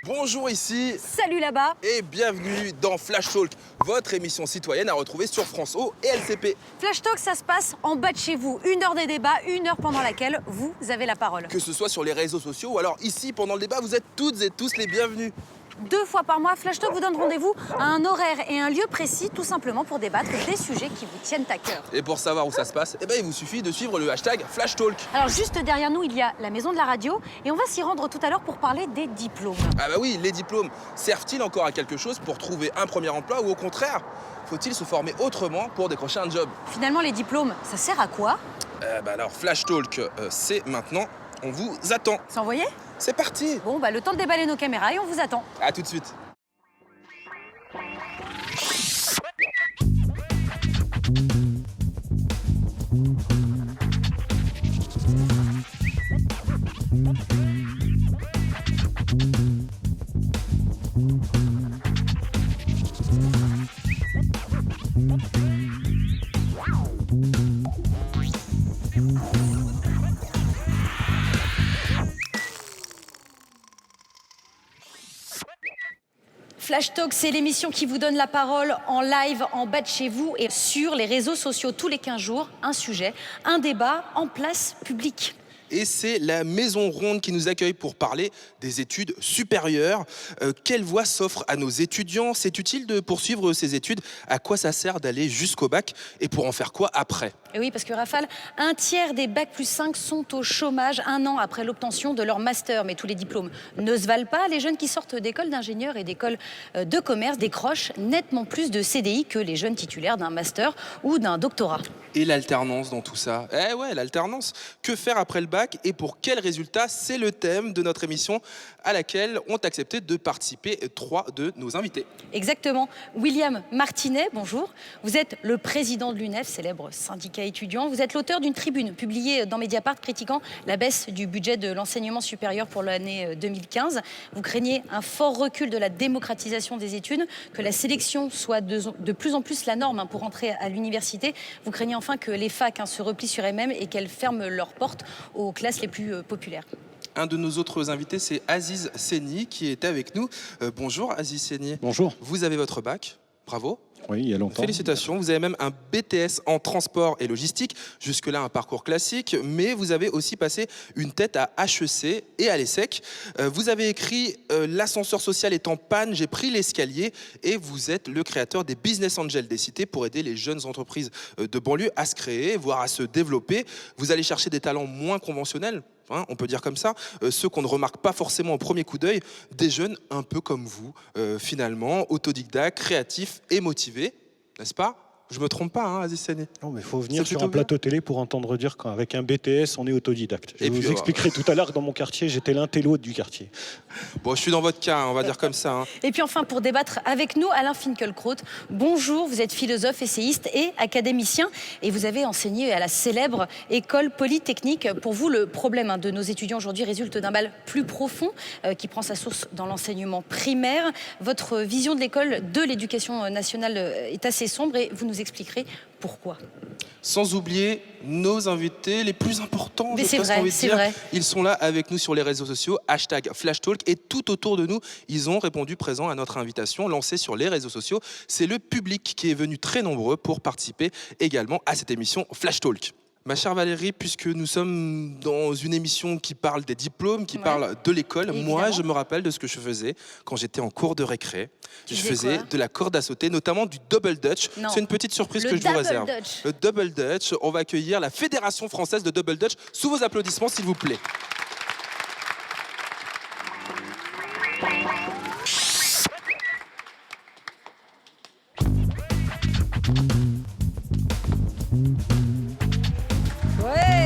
Bonjour ici Salut là-bas. et bienvenue dans Flash Talk, votre émission citoyenne à retrouver sur France O et LCP. Flash Talk, ça se passe en bas de chez vous. 1 heure des débats, 1 heure pendant laquelle vous avez la parole. Que ce soit sur les réseaux sociaux ou alors ici pendant le débat, vous êtes toutes et tous les bienvenus. 2 fois par mois, Flash Talk vous donne rendez-vous à un horaire et un lieu précis, tout simplement pour débattre des sujets qui vous tiennent à cœur. Et pour savoir où ça se passe, il vous suffit de suivre le hashtag Flash Talk. Alors juste derrière nous, il y a la maison de la radio et on va s'y rendre tout à l'heure pour parler des diplômes. Ah bah oui, les diplômes servent-ils encore à quelque chose pour trouver un premier emploi ou au contraire, faut-il se former autrement pour décrocher un job? Finalement, les diplômes, ça sert à quoi? Alors Flash Talk, c'est maintenant, on vous attend. C'est envoyé? C'est parti. Bon, le temps de déballer nos caméras et on vous attend. À tout de suite. Flash Talk, c'est l'émission qui vous donne la parole en live, en bas de chez vous et sur les réseaux sociaux tous les 15 jours. Un sujet, un débat en place publique. Et c'est la Maison Ronde qui nous accueille pour parler des études supérieures. Quelle voie s'offre à nos étudiants? C'est utile de poursuivre ces études? À quoi ça sert d'aller jusqu'au bac? Et pour en faire quoi après? Et oui, parce que Rafale, 1/3 des bac plus 5 sont au chômage 1 an après l'obtention de leur master. Mais tous les diplômes ne se valent pas. Les jeunes qui sortent d'écoles d'ingénieurs et d'écoles de commerce décrochent nettement plus de CDI que les jeunes titulaires d'un master ou d'un doctorat. Et l'alternance dans tout ça? Eh ouais, l'alternance. Que faire après le bac et pour quels résultats? C'est le thème de notre émission à laquelle ont accepté de participer 3 de nos invités. Exactement. William Martinet, bonjour. Vous êtes le président de l'UNEF, célèbre syndicat étudiant. Vous êtes l'auteur d'une tribune publiée dans Mediapart critiquant la baisse du budget de l'enseignement supérieur pour l'année 2015. Vous craignez un fort recul de la démocratisation des études, que la sélection soit de plus en plus la norme pour entrer à l'université. Vous craignez enfin que les facs se replient sur elles-mêmes et qu'elles ferment leurs portes aux classes les plus populaires. Un de nos autres invités, c'est Aziz Seni qui est avec nous. Bonjour Aziz Seni. Bonjour. Vous avez votre bac, bravo. Oui, il y a longtemps. Félicitations, vous avez même un BTS en transport et logistique, jusque-là un parcours classique, mais vous avez aussi passé une tête à HEC et à l'ESSEC. Vous avez écrit L'ascenseur social est en panne, j'ai pris l'escalier, et vous êtes le créateur des Business Angels des cités pour aider les jeunes entreprises de banlieue à se créer, voire à se développer. Vous allez chercher des talents moins conventionnels, on peut dire comme ça, ceux qu'on ne remarque pas forcément au premier coup d'œil, des jeunes un peu comme vous, finalement, autodidactes, créatifs et motivés, n'est-ce pas? Je me trompe pas, Aziz Seni? Non, mais il faut venir C'est sur plutôt un plateau télé pour entendre dire qu'avec un BTS, on est autodidacte. Je Et vous puis, expliquerai tout à l'heure que dans mon quartier, j'étais l'intello du quartier. Bon, je suis dans votre cas, on va dire comme ça. Et puis enfin, pour débattre avec nous, Alain Finkielkraut. Bonjour, vous êtes philosophe, essayiste et académicien. Et vous avez enseigné à la célèbre école polytechnique. Pour vous, le problème de nos étudiants aujourd'hui résulte d'un mal plus profond qui prend sa source dans l'enseignement primaire. Votre vision de l'école, de l'éducation nationale est assez sombre et vous nous expliquerez pourquoi. Sans oublier nos invités les plus importants, Mais je c'est pense vrai, qu'on veut c'est dire. vrai. Ils sont là avec nous sur les réseaux sociaux, hashtag FlashTalk, et tout autour de nous, ils ont répondu présent à notre invitation lancée sur les réseaux sociaux. C'est le public qui est venu très nombreux pour participer également à cette émission FlashTalk. Ma chère Valérie, puisque nous sommes dans une émission qui parle des diplômes, qui parle de l'école, moi je me rappelle de ce que je faisais quand j'étais en cours de récré. Je faisais de la corde à sauter, notamment du double dutch. C'est une petite surprise que je vous réserve. Le double dutch, on va accueillir la Fédération française de double dutch sous vos applaudissements s'il vous plaît. Ouais.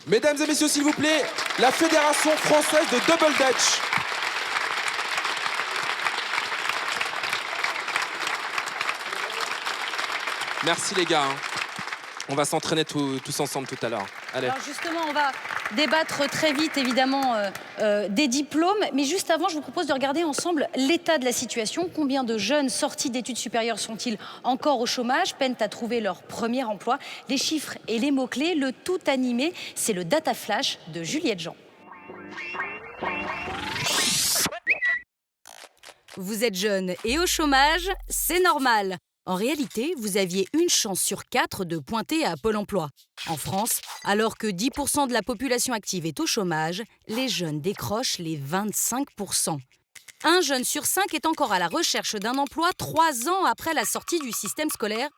Mesdames et messieurs, s'il vous plaît, la Fédération française de double dutch. Merci les gars. On va s'entraîner tous ensemble tout à l'heure. Allez. Alors justement, on va débattre très vite, évidemment, des diplômes. Mais juste avant, je vous propose de regarder ensemble l'état de la situation. Combien de jeunes sortis d'études supérieures sont-ils encore au chômage, peinent à trouver leur premier emploi? Les chiffres et les mots-clés, le tout animé, c'est le Data Flash de Juliette Jean. Vous êtes jeune et au chômage, c'est normal. En réalité, vous aviez une chance sur 4 de pointer à Pôle emploi. En France, alors que 10% de la population active est au chômage, les jeunes décrochent les 25%. Un jeune sur 5 est encore à la recherche d'un emploi 3 ans après la sortie du système scolaire.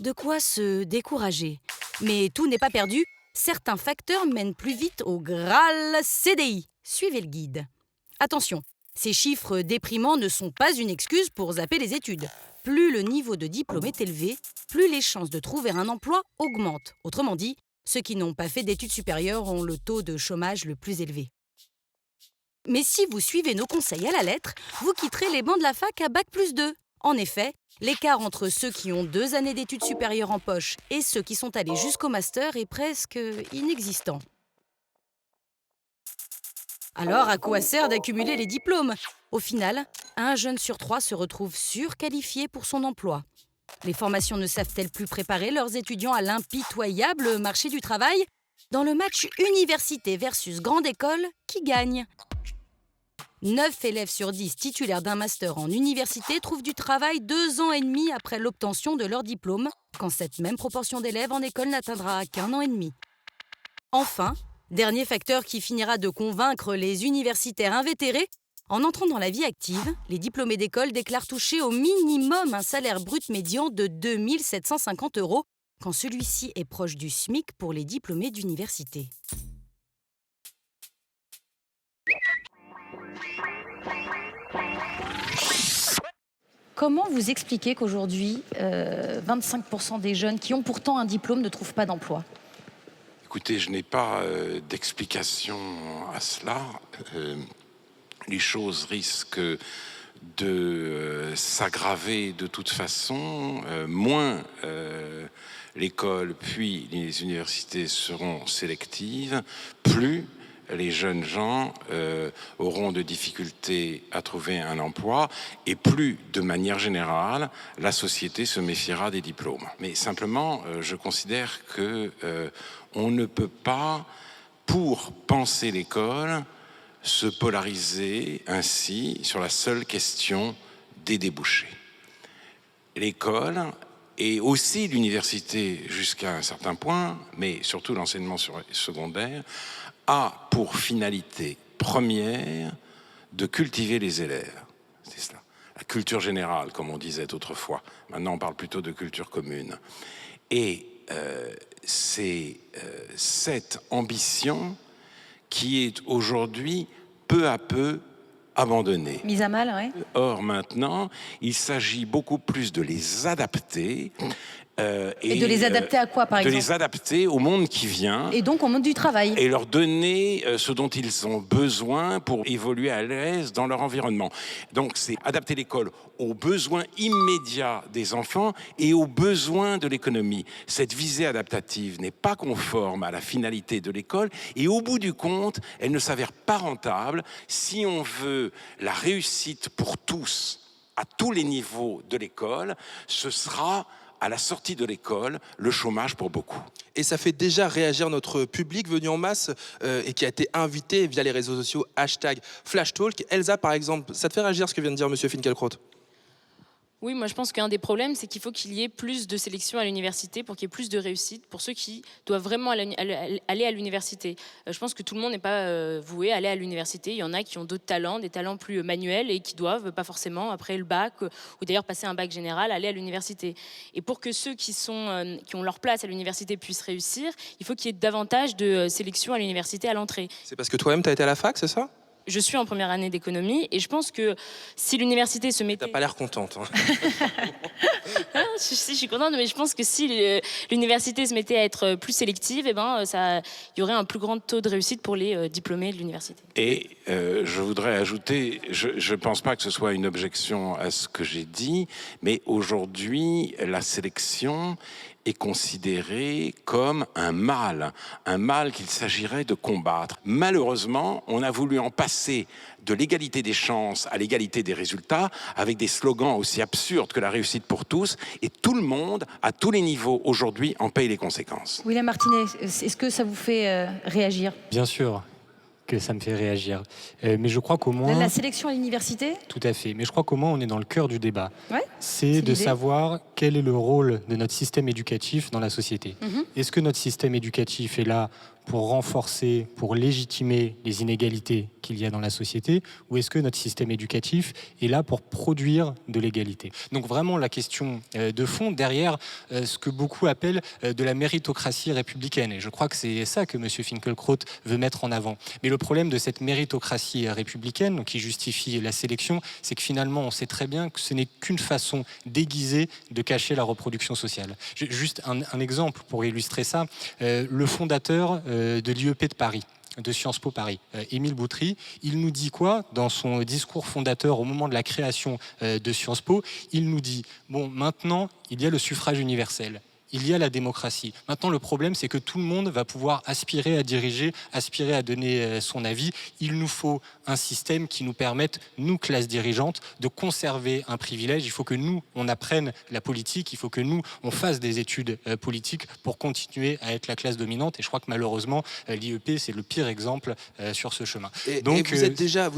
De quoi se décourager. Mais tout n'est pas perdu. Certains facteurs mènent plus vite au Graal CDI. Suivez le guide. Attention, ces chiffres déprimants ne sont pas une excuse pour zapper les études. Plus le niveau de diplôme est élevé, plus les chances de trouver un emploi augmentent. Autrement dit, ceux qui n'ont pas fait d'études supérieures ont le taux de chômage le plus élevé. Mais si vous suivez nos conseils à la lettre, vous quitterez les bancs de la fac à Bac+2. En effet, l'écart entre ceux qui ont 2 années d'études supérieures en poche et ceux qui sont allés jusqu'au master est presque inexistant. Alors, à quoi sert d'accumuler les diplômes? Au final, un jeune sur 3 se retrouve surqualifié pour son emploi. Les formations ne savent-elles plus préparer leurs étudiants à l'impitoyable marché du travail? Dans le match université versus grande école, qui gagne? 9 élèves sur 10 titulaires d'un master en université trouvent du travail 2 ans et demi après l'obtention de leur diplôme, quand cette même proportion d'élèves en école n'atteindra qu'1 an et demi. Enfin, dernier facteur qui finira de convaincre les universitaires invétérés, en entrant dans la vie active, les diplômés d'école déclarent toucher au minimum un salaire brut médian de 2 750 €, quand celui-ci est proche du SMIC pour les diplômés d'université. Comment vous expliquez qu'aujourd'hui, 25% des jeunes qui ont pourtant un diplôme ne trouvent pas d'emploi? Écoutez, je n'ai pas d'explication à cela. Les choses risquent de s'aggraver de toute façon. Moins l'école puis les universités seront sélectives, plus les jeunes gens auront de difficultés à trouver un emploi et plus, de manière générale, la société se méfiera des diplômes. Mais simplement, je considère que on ne peut pas, pour penser l'école, se polariser ainsi sur la seule question des débouchés. L'école et aussi l'université jusqu'à un certain point, mais surtout l'enseignement secondaire, a pour finalité première de cultiver les élèves. C'est cela. La culture générale, comme on disait autrefois. Maintenant, on parle plutôt de culture commune. Et c'est cette ambition qui est aujourd'hui peu à peu abandonnée. Mise à mal, oui. Or, maintenant, il s'agit beaucoup plus de les adapter. Et de les adapter à quoi, par exemple? De les adapter au monde qui vient. Et donc au monde du travail. Et leur donner ce dont ils ont besoin pour évoluer à l'aise dans leur environnement. Donc c'est adapter l'école aux besoins immédiats des enfants et aux besoins de l'économie. Cette visée adaptative n'est pas conforme à la finalité de l'école et au bout du compte, elle ne s'avère pas rentable si on veut la réussite pour tous, à tous les niveaux de l'école. Ce sera à la sortie de l'école, le chômage pour beaucoup. Et ça fait déjà réagir notre public venu en masse et qui a été invité via les réseaux sociaux #FlashTalk. Elsa, par exemple, ça te fait réagir ce que vient de dire Monsieur Finkielkraut? Oui, moi je pense qu'un des problèmes, c'est qu'il faut qu'il y ait plus de sélection à l'université pour qu'il y ait plus de réussite pour ceux qui doivent vraiment aller à l'université. Je pense que tout le monde n'est pas voué à aller à l'université. Il y en a qui ont d'autres talents, des talents plus manuels et qui doivent pas forcément, après le bac ou d'ailleurs passer un bac général, aller à l'université. Et pour que ceux qui ont leur place à l'université puissent réussir, il faut qu'il y ait davantage de sélection à l'université à l'entrée. C'est parce que toi-même, tu as été à la fac, c'est ça? je suis en première année d'économie et je pense que si l'université se mettait... T'as pas l'air contente. Hein. Je suis contente, mais je pense que si l'université se mettait à être plus sélective, il y aurait un plus grand taux de réussite pour les diplômés de l'université. Et je voudrais ajouter, je ne pense pas que ce soit une objection à ce que j'ai dit, mais aujourd'hui, la sélection est considéré comme un mal qu'il s'agirait de combattre. Malheureusement, on a voulu en passer de l'égalité des chances à l'égalité des résultats avec des slogans aussi absurdes que la réussite pour tous, et tout le monde, à tous les niveaux, aujourd'hui, en paye les conséquences. William Martinet, est-ce que ça vous fait réagir? Bien sûr que ça me fait réagir. Mais je crois qu'au moins... La sélection à l'université? Tout à fait. Mais je crois qu'au moins, on est dans le cœur du débat. Ouais, c'est de l'idée. savoir quel est le rôle de notre système éducatif dans la société. Est-ce que notre système éducatif est là pour renforcer, pour légitimer les inégalités qu'il y a dans la société, ou est-ce que notre système éducatif est là pour produire de l'égalité? Donc vraiment la question de fond derrière ce que beaucoup appellent de la méritocratie républicaine. Et je crois que c'est ça que M. Finkielkraut veut mettre en avant. Mais le problème de cette méritocratie républicaine, donc qui justifie la sélection, c'est que finalement on sait très bien que ce n'est qu'une façon déguisée de cacher la reproduction sociale. Juste un exemple pour illustrer ça. Le fondateur de l'IEP de Paris, de Sciences Po Paris, Émile Boutry, il nous dit quoi dans son discours fondateur au moment de la création de Sciences Po? Il nous dit, bon, maintenant, il y a le suffrage universel. Il y a la démocratie. Maintenant, le problème, c'est que tout le monde va pouvoir aspirer à diriger, aspirer à donner son avis. Il nous faut un système qui nous permette, nous, classe dirigeante, de conserver un privilège. Il faut que nous, on apprenne la politique. Il faut que nous, on fasse des études politiques pour continuer à être la classe dominante. Et je crois que malheureusement, l'IEP, c'est le pire exemple sur ce chemin. Donc, vous êtes déjà,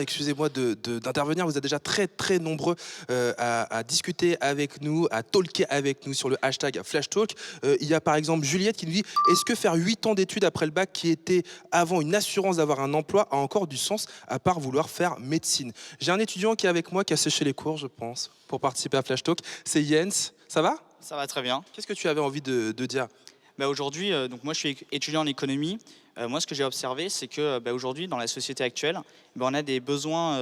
excusez-moi d'intervenir, vous êtes déjà très, très nombreux à discuter avec nous, à talker avec nous sur le hashtag Flash Talk. Il y a par exemple Juliette qui nous dit: est-ce que faire 8 ans d'études après le bac, qui était avant une assurance d'avoir un emploi, a encore du sens à part vouloir faire médecine? J'ai un étudiant qui est avec moi, qui a séché les cours, je pense, pour participer à Flash Talk. C'est Jens. Ça va? Ça va très bien. Qu'est-ce que tu avais envie de dire? Aujourd'hui, donc moi je suis étudiant en économie. Moi, ce que j'ai observé, c'est que aujourd'hui, dans la société actuelle, on a des besoins,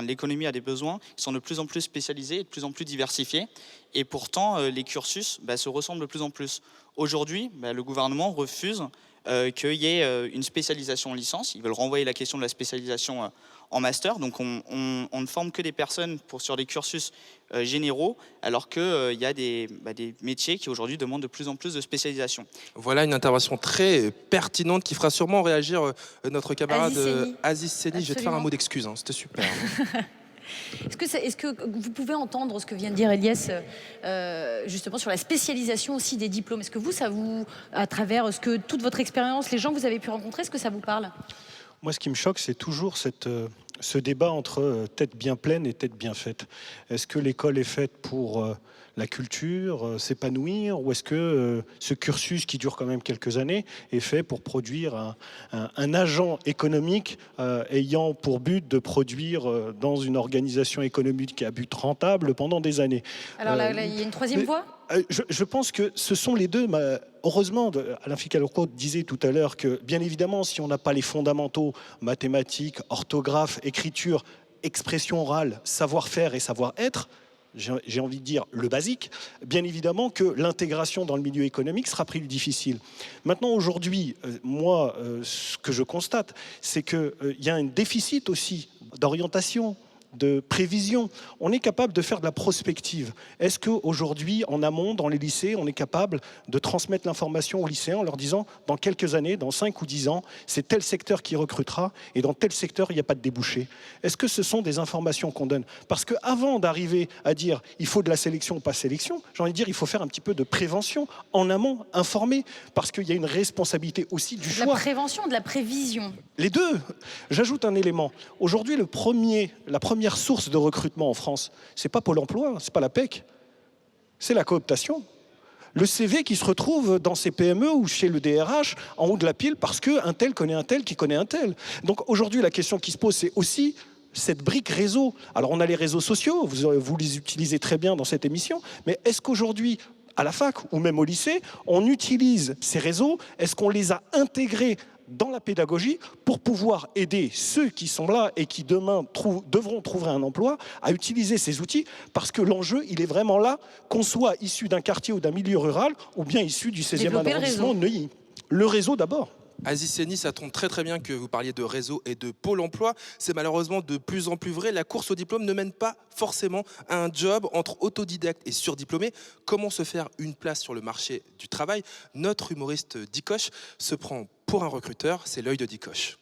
l'économie a des besoins qui sont de plus en plus spécialisés et de plus en plus diversifiés. Et pourtant, les cursus se ressemblent de plus en plus. Aujourd'hui, le gouvernement refuse qu'il y ait une spécialisation en licence. Ils veulent renvoyer la question de la spécialisation en master. Donc, on ne forme que des personnes sur des cursus généraux, alors qu'il y a des métiers qui aujourd'hui demandent de plus en plus de spécialisation. Voilà une intervention très pertinente qui fera sûrement réagir notre camarade Aziz Seni. Je vais te faire un mot d'excuse, c'était super. Est-ce que vous pouvez entendre ce que vient de dire Elias justement sur la spécialisation aussi des diplômes? Est-ce que à travers toute votre expérience, les gens que vous avez pu rencontrer, est-ce que ça vous parle? Moi, ce qui me choque, c'est toujours ce débat entre tête bien pleine et tête bien faite. Est-ce que l'école est faite pour la culture, s'épanouir, ou est-ce que ce cursus qui dure quand même quelques années est fait pour produire un agent économique ayant pour but de produire dans une organisation économique à but rentable pendant des années? Alors là, il y a une troisième voie? Je pense que ce sont les deux. Heureusement, Alain Finkielkraut disait tout à l'heure que, bien évidemment, si on n'a pas les fondamentaux, mathématiques, orthographe, écriture, expression orale, savoir-faire et savoir-être, j'ai envie de dire le basique, bien évidemment que l'intégration dans le milieu économique sera plus difficile. Maintenant, aujourd'hui, moi, ce que je constate, c'est qu'il y a un déficit aussi d'orientation, de prévision. On est capable de faire de la prospective. Est-ce qu'aujourd'hui, en amont, dans les lycées, on est capable de transmettre l'information aux lycéens en leur disant, dans quelques années, dans 5 ou 10 ans, c'est tel secteur qui recrutera et dans tel secteur, il n'y a pas de débouché? Est-ce que ce sont des informations qu'on donne? Parce qu'avant d'arriver à dire, il faut de la sélection ou pas sélection, j'ai envie de dire, il faut faire un petit peu de prévention en amont, informer, parce qu'il y a une responsabilité aussi du choix. De la prévention ou de la prévision? Les deux. J'ajoute un élément. Aujourd'hui, la première source de recrutement en France, c'est pas Pôle emploi, c'est pas la PEC, c'est la cooptation. Le CV qui se retrouve dans ces PME ou chez le DRH en haut de la pile parce qu'un tel connaît un tel qui connaît un tel. Donc aujourd'hui, la question qui se pose, c'est aussi cette brique réseau. Alors on a les réseaux sociaux, vous les utilisez très bien dans cette émission, mais est-ce qu'aujourd'hui, à la fac ou même au lycée, on utilise ces réseaux? Est-ce qu'on les a intégrés dans la pédagogie pour pouvoir aider ceux qui sont là et qui demain devront trouver un emploi à utiliser ces outils, parce que l'enjeu, il est vraiment là, qu'on soit issu d'un quartier ou d'un milieu rural ou bien issu du 16e Développer le arrondissement réseau. de Neuilly. Le réseau d'abord. Aziz Seni, ça tombe très très bien que vous parliez de réseau et de pôle emploi. C'est malheureusement de plus en plus vrai. La course au diplôme ne mène pas forcément à un job. Entre autodidacte et surdiplômé, comment se faire une place sur le marché du travail? Notre humoriste Dikoche se prend pour un recruteur. C'est l'œil de Dikoche.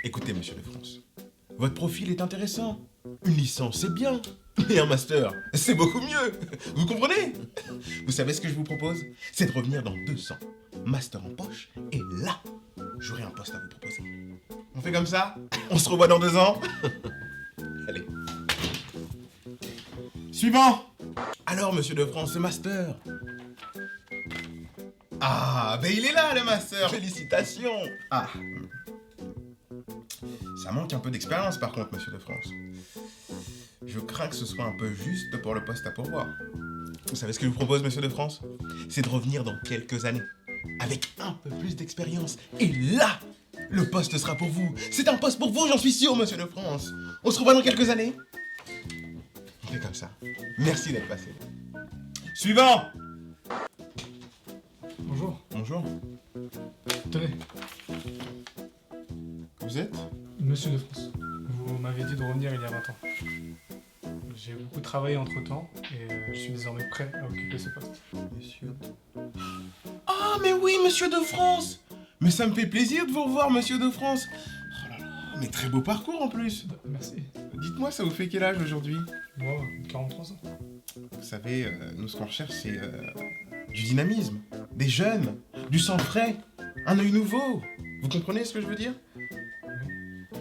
Écoutez, monsieur de France, votre profil est intéressant. Une licence, c'est bien. Mais un master, c'est beaucoup mieux. Vous comprenez? Vous savez ce que je vous propose? C'est de revenir dans 2 ans. Master en poche, et là, j'aurai un poste à vous proposer. On fait comme ça? On se revoit dans 2 ans? Allez. Suivant. Alors, monsieur de France, ce master. Ah, ben il est là, le master. Félicitations. Ah. Ça manque un peu d'expérience, par contre, monsieur de France. Je crains que ce soit un peu juste pour le poste à pourvoir. Vous savez ce que je vous propose, monsieur de France? C'est de revenir dans quelques années, avec un peu plus d'expérience. Et là, le poste sera pour vous. C'est un poste pour vous, j'en suis sûr, monsieur de France. On se revoit dans quelques années. On fait comme ça. Merci d'être passé. Suivant. Bonjour. Bonjour. Tenez, Vous êtes? monsieur de France, vous m'avez dit de revenir il y a 20 ans. J'ai beaucoup travaillé entre-temps et je suis désormais prêt à occuper ce poste. Monsieur. Ah, mais oui, monsieur de France! Mais ça me fait plaisir de vous revoir, monsieur de France. Oh là là, mais très beau parcours en plus. Merci. Dites-moi, ça vous fait quel âge aujourd'hui? Moi, 43 ans. Vous savez, nous, ce qu'on recherche, c'est du dynamisme, des jeunes, du sang frais, un œil nouveau. Vous comprenez ce que je veux dire?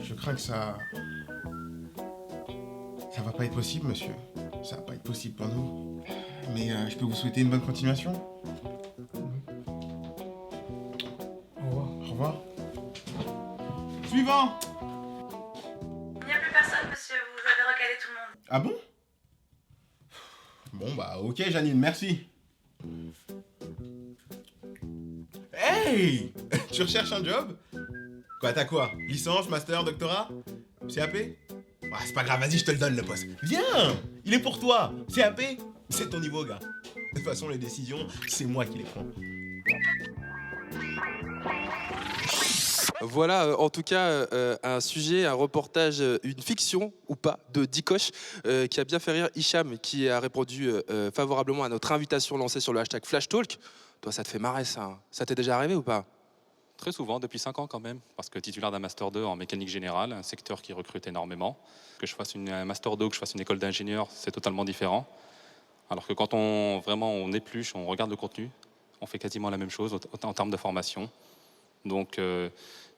Je crains que ça va pas être possible, monsieur. Ça va pas être possible pour nous. Mais je peux vous souhaiter une bonne continuation. Au revoir. Au revoir. Suivant. Il n'y a plus personne, monsieur. Vous avez recalé tout le monde. Ah bon? Bon bah ok Janine, merci. Hey! Tu recherches un job? Quoi, t'as quoi? Licence, master, doctorat? CAP? Ah, c'est pas grave, vas-y, je te le donne le poste. Viens! Il est pour toi! CAP? C'est ton niveau, gars. De toute façon, les décisions, c'est moi qui les prends. Voilà, en tout cas, un sujet, un reportage, une fiction ou pas de Dikoche qui a bien fait rire Hicham, qui a répondu favorablement à notre invitation lancée sur le hashtag FlashTalk. Toi, ça te fait marrer, ça, hein? Ça t'est déjà arrivé ou pas? Très souvent, depuis 5 ans quand même, parce que titulaire d'un Master 2 en mécanique générale, un secteur qui recrute énormément. Que je fasse un Master 2 ou que je fasse une école d'ingénieur, c'est totalement différent. Alors que quand on épluche, on regarde le contenu, on fait quasiment la même chose en termes de formation. Donc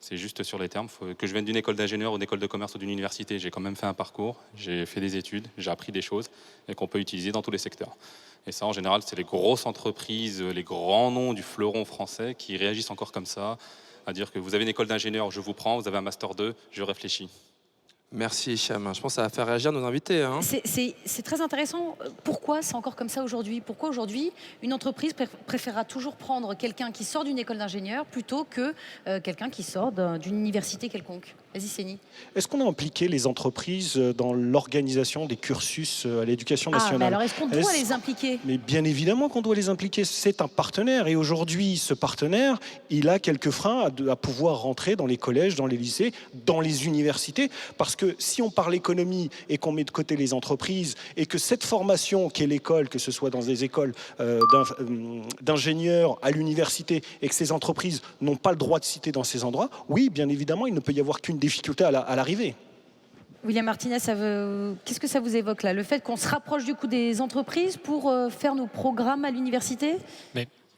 c'est juste sur les termes. Que je vienne d'une école d'ingénieur ou d'une école de commerce ou d'une université, j'ai quand même fait un parcours, j'ai fait des études, j'ai appris des choses et qu'on peut utiliser dans tous les secteurs. Et ça, en général, c'est les grosses entreprises, les grands noms du fleuron français qui réagissent encore comme ça, à dire que vous avez une école d'ingénieur, je vous prends, vous avez un Master 2, je réfléchis. Merci Hicham, je pense que ça va faire réagir nos invités. Hein. C'est très intéressant. Pourquoi c'est encore comme ça aujourd'hui? Pourquoi aujourd'hui une entreprise préférera toujours prendre quelqu'un qui sort d'une école d'ingénieur plutôt que quelqu'un qui sort d'une université quelconque? Vas-y Seni. Est-ce qu'on a impliqué les entreprises dans l'organisation des cursus à l'éducation nationale? Mais alors est-ce qu'on doit les impliquer? Mais bien évidemment qu'on doit les impliquer. C'est un partenaire et aujourd'hui, ce partenaire, il a quelques freins à pouvoir rentrer dans les collèges, dans les lycées, dans les universités, parce que si on parle économie et qu'on met de côté les entreprises et que cette formation qu'est l'école, que ce soit dans des écoles d'ingénieurs à l'université et que ces entreprises n'ont pas le droit de citer dans ces endroits, oui, bien évidemment, il ne peut y avoir qu'une difficulté à l'arrivée. William Martinez, qu'est-ce que ça vous évoque là? Le fait qu'on se rapproche du coup des entreprises pour faire nos programmes à l'université?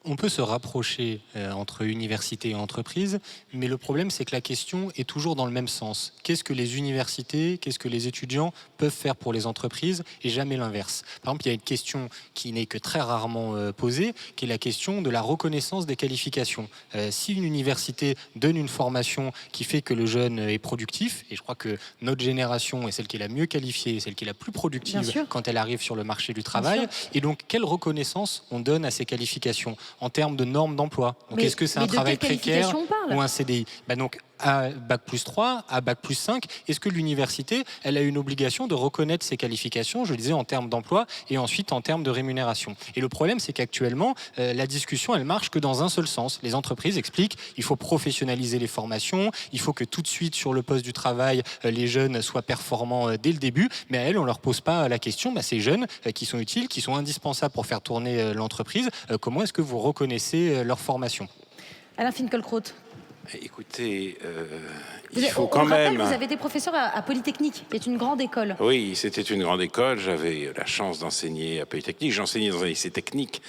On peut se rapprocher entre université et entreprise, mais le problème, c'est que la question est toujours dans le même sens. Qu'est-ce que les universités, qu'est-ce que les étudiants peuvent faire pour les entreprises et jamais l'inverse? Par exemple, il y a une question qui n'est que très rarement posée, qui est la question de la reconnaissance des qualifications. Si une université donne une formation qui fait que le jeune est productif, et je crois que notre génération est celle qui est la mieux qualifiée, celle qui est la plus productive quand elle arrive sur le marché du travail, et donc quelle reconnaissance on donne à ces qualifications? en termes de normes d'emploi. Donc Mais- est-ce que c'est mais un de travail quelle précaire qualification on parle ou un CDI? Donc à Bac+3, à Bac+5, est-ce que l'université, elle a une obligation de reconnaître ses qualifications, je le disais, en termes d'emploi et ensuite en termes de rémunération? Et le problème, c'est qu'actuellement, la discussion, elle marche que dans un seul sens. Les entreprises expliquent il faut professionnaliser les formations, il faut que tout de suite sur le poste du travail, les jeunes soient performants dès le début, mais à elles, on ne leur pose pas la question, ces jeunes qui sont utiles, qui sont indispensables pour faire tourner l'entreprise, comment est-ce que vous reconnaissez leur formation? Alain Finkielkraut. Écoutez, Vous il avez- faut on quand rappelle, même... vous avez été professeur à Polytechnique, qui est une grande école. Oui, c'était une grande école. J'avais la chance d'enseigner à Polytechnique. J'enseignais dans un lycée technique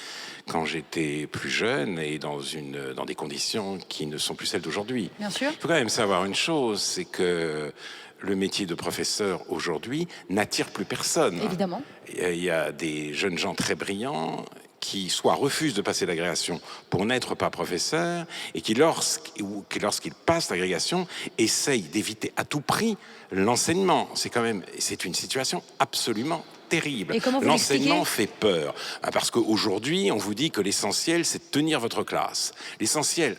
quand j'étais plus jeune et dans des conditions qui ne sont plus celles d'aujourd'hui. Bien sûr. Il faut quand même savoir une chose, c'est que le métier de professeur aujourd'hui n'attire plus personne. Évidemment. Il y a des jeunes gens très brillants qui soit refusent de passer l'agrégation pour n'être pas professeur et qui, lorsqu'ils passent l'agrégation, essayent d'éviter à tout prix l'enseignement. C'est une situation absolument terrible. Et comment vous L'enseignement l'expliquez ? fait peur. Parce qu'aujourd'hui, on vous dit que l'essentiel, c'est de tenir votre classe. L'essentiel,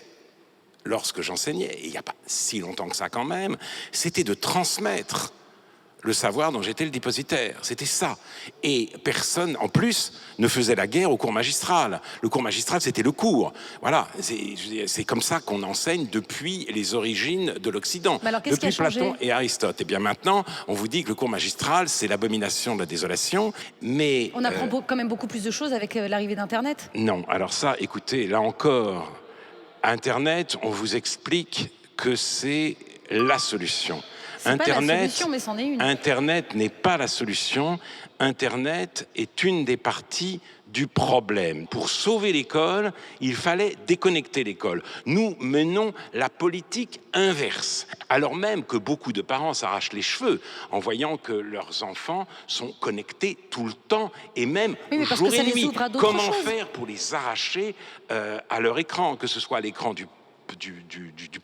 lorsque j'enseignais, et il n'y a pas si longtemps que ça quand même, c'était de transmettre le savoir dont j'étais le dépositaire. C'était ça. Et personne, en plus, ne faisait la guerre au cours magistral. Le cours magistral, c'était le cours. Voilà. C'est comme ça qu'on enseigne depuis les origines de l'Occident. Depuis Platon et Aristote. Et bien maintenant, on vous dit que le cours magistral, c'est l'abomination de la désolation. Mais On apprend quand même beaucoup plus de choses avec l'arrivée d'Internet. non. Alors ça, écoutez, là encore, Internet, on vous explique que c'est la solution. C'est pas la solution, mais c'en est une. Internet n'est pas la solution. Internet est une des parties du problème. Pour sauver l'école, il fallait déconnecter l'école. Nous menons la politique inverse, alors même que beaucoup de parents s'arrachent les cheveux en voyant que leurs enfants sont connectés tout le temps et même jour et nuit. Comment faire pour les arracher à leur écran, que ce soit l'écran du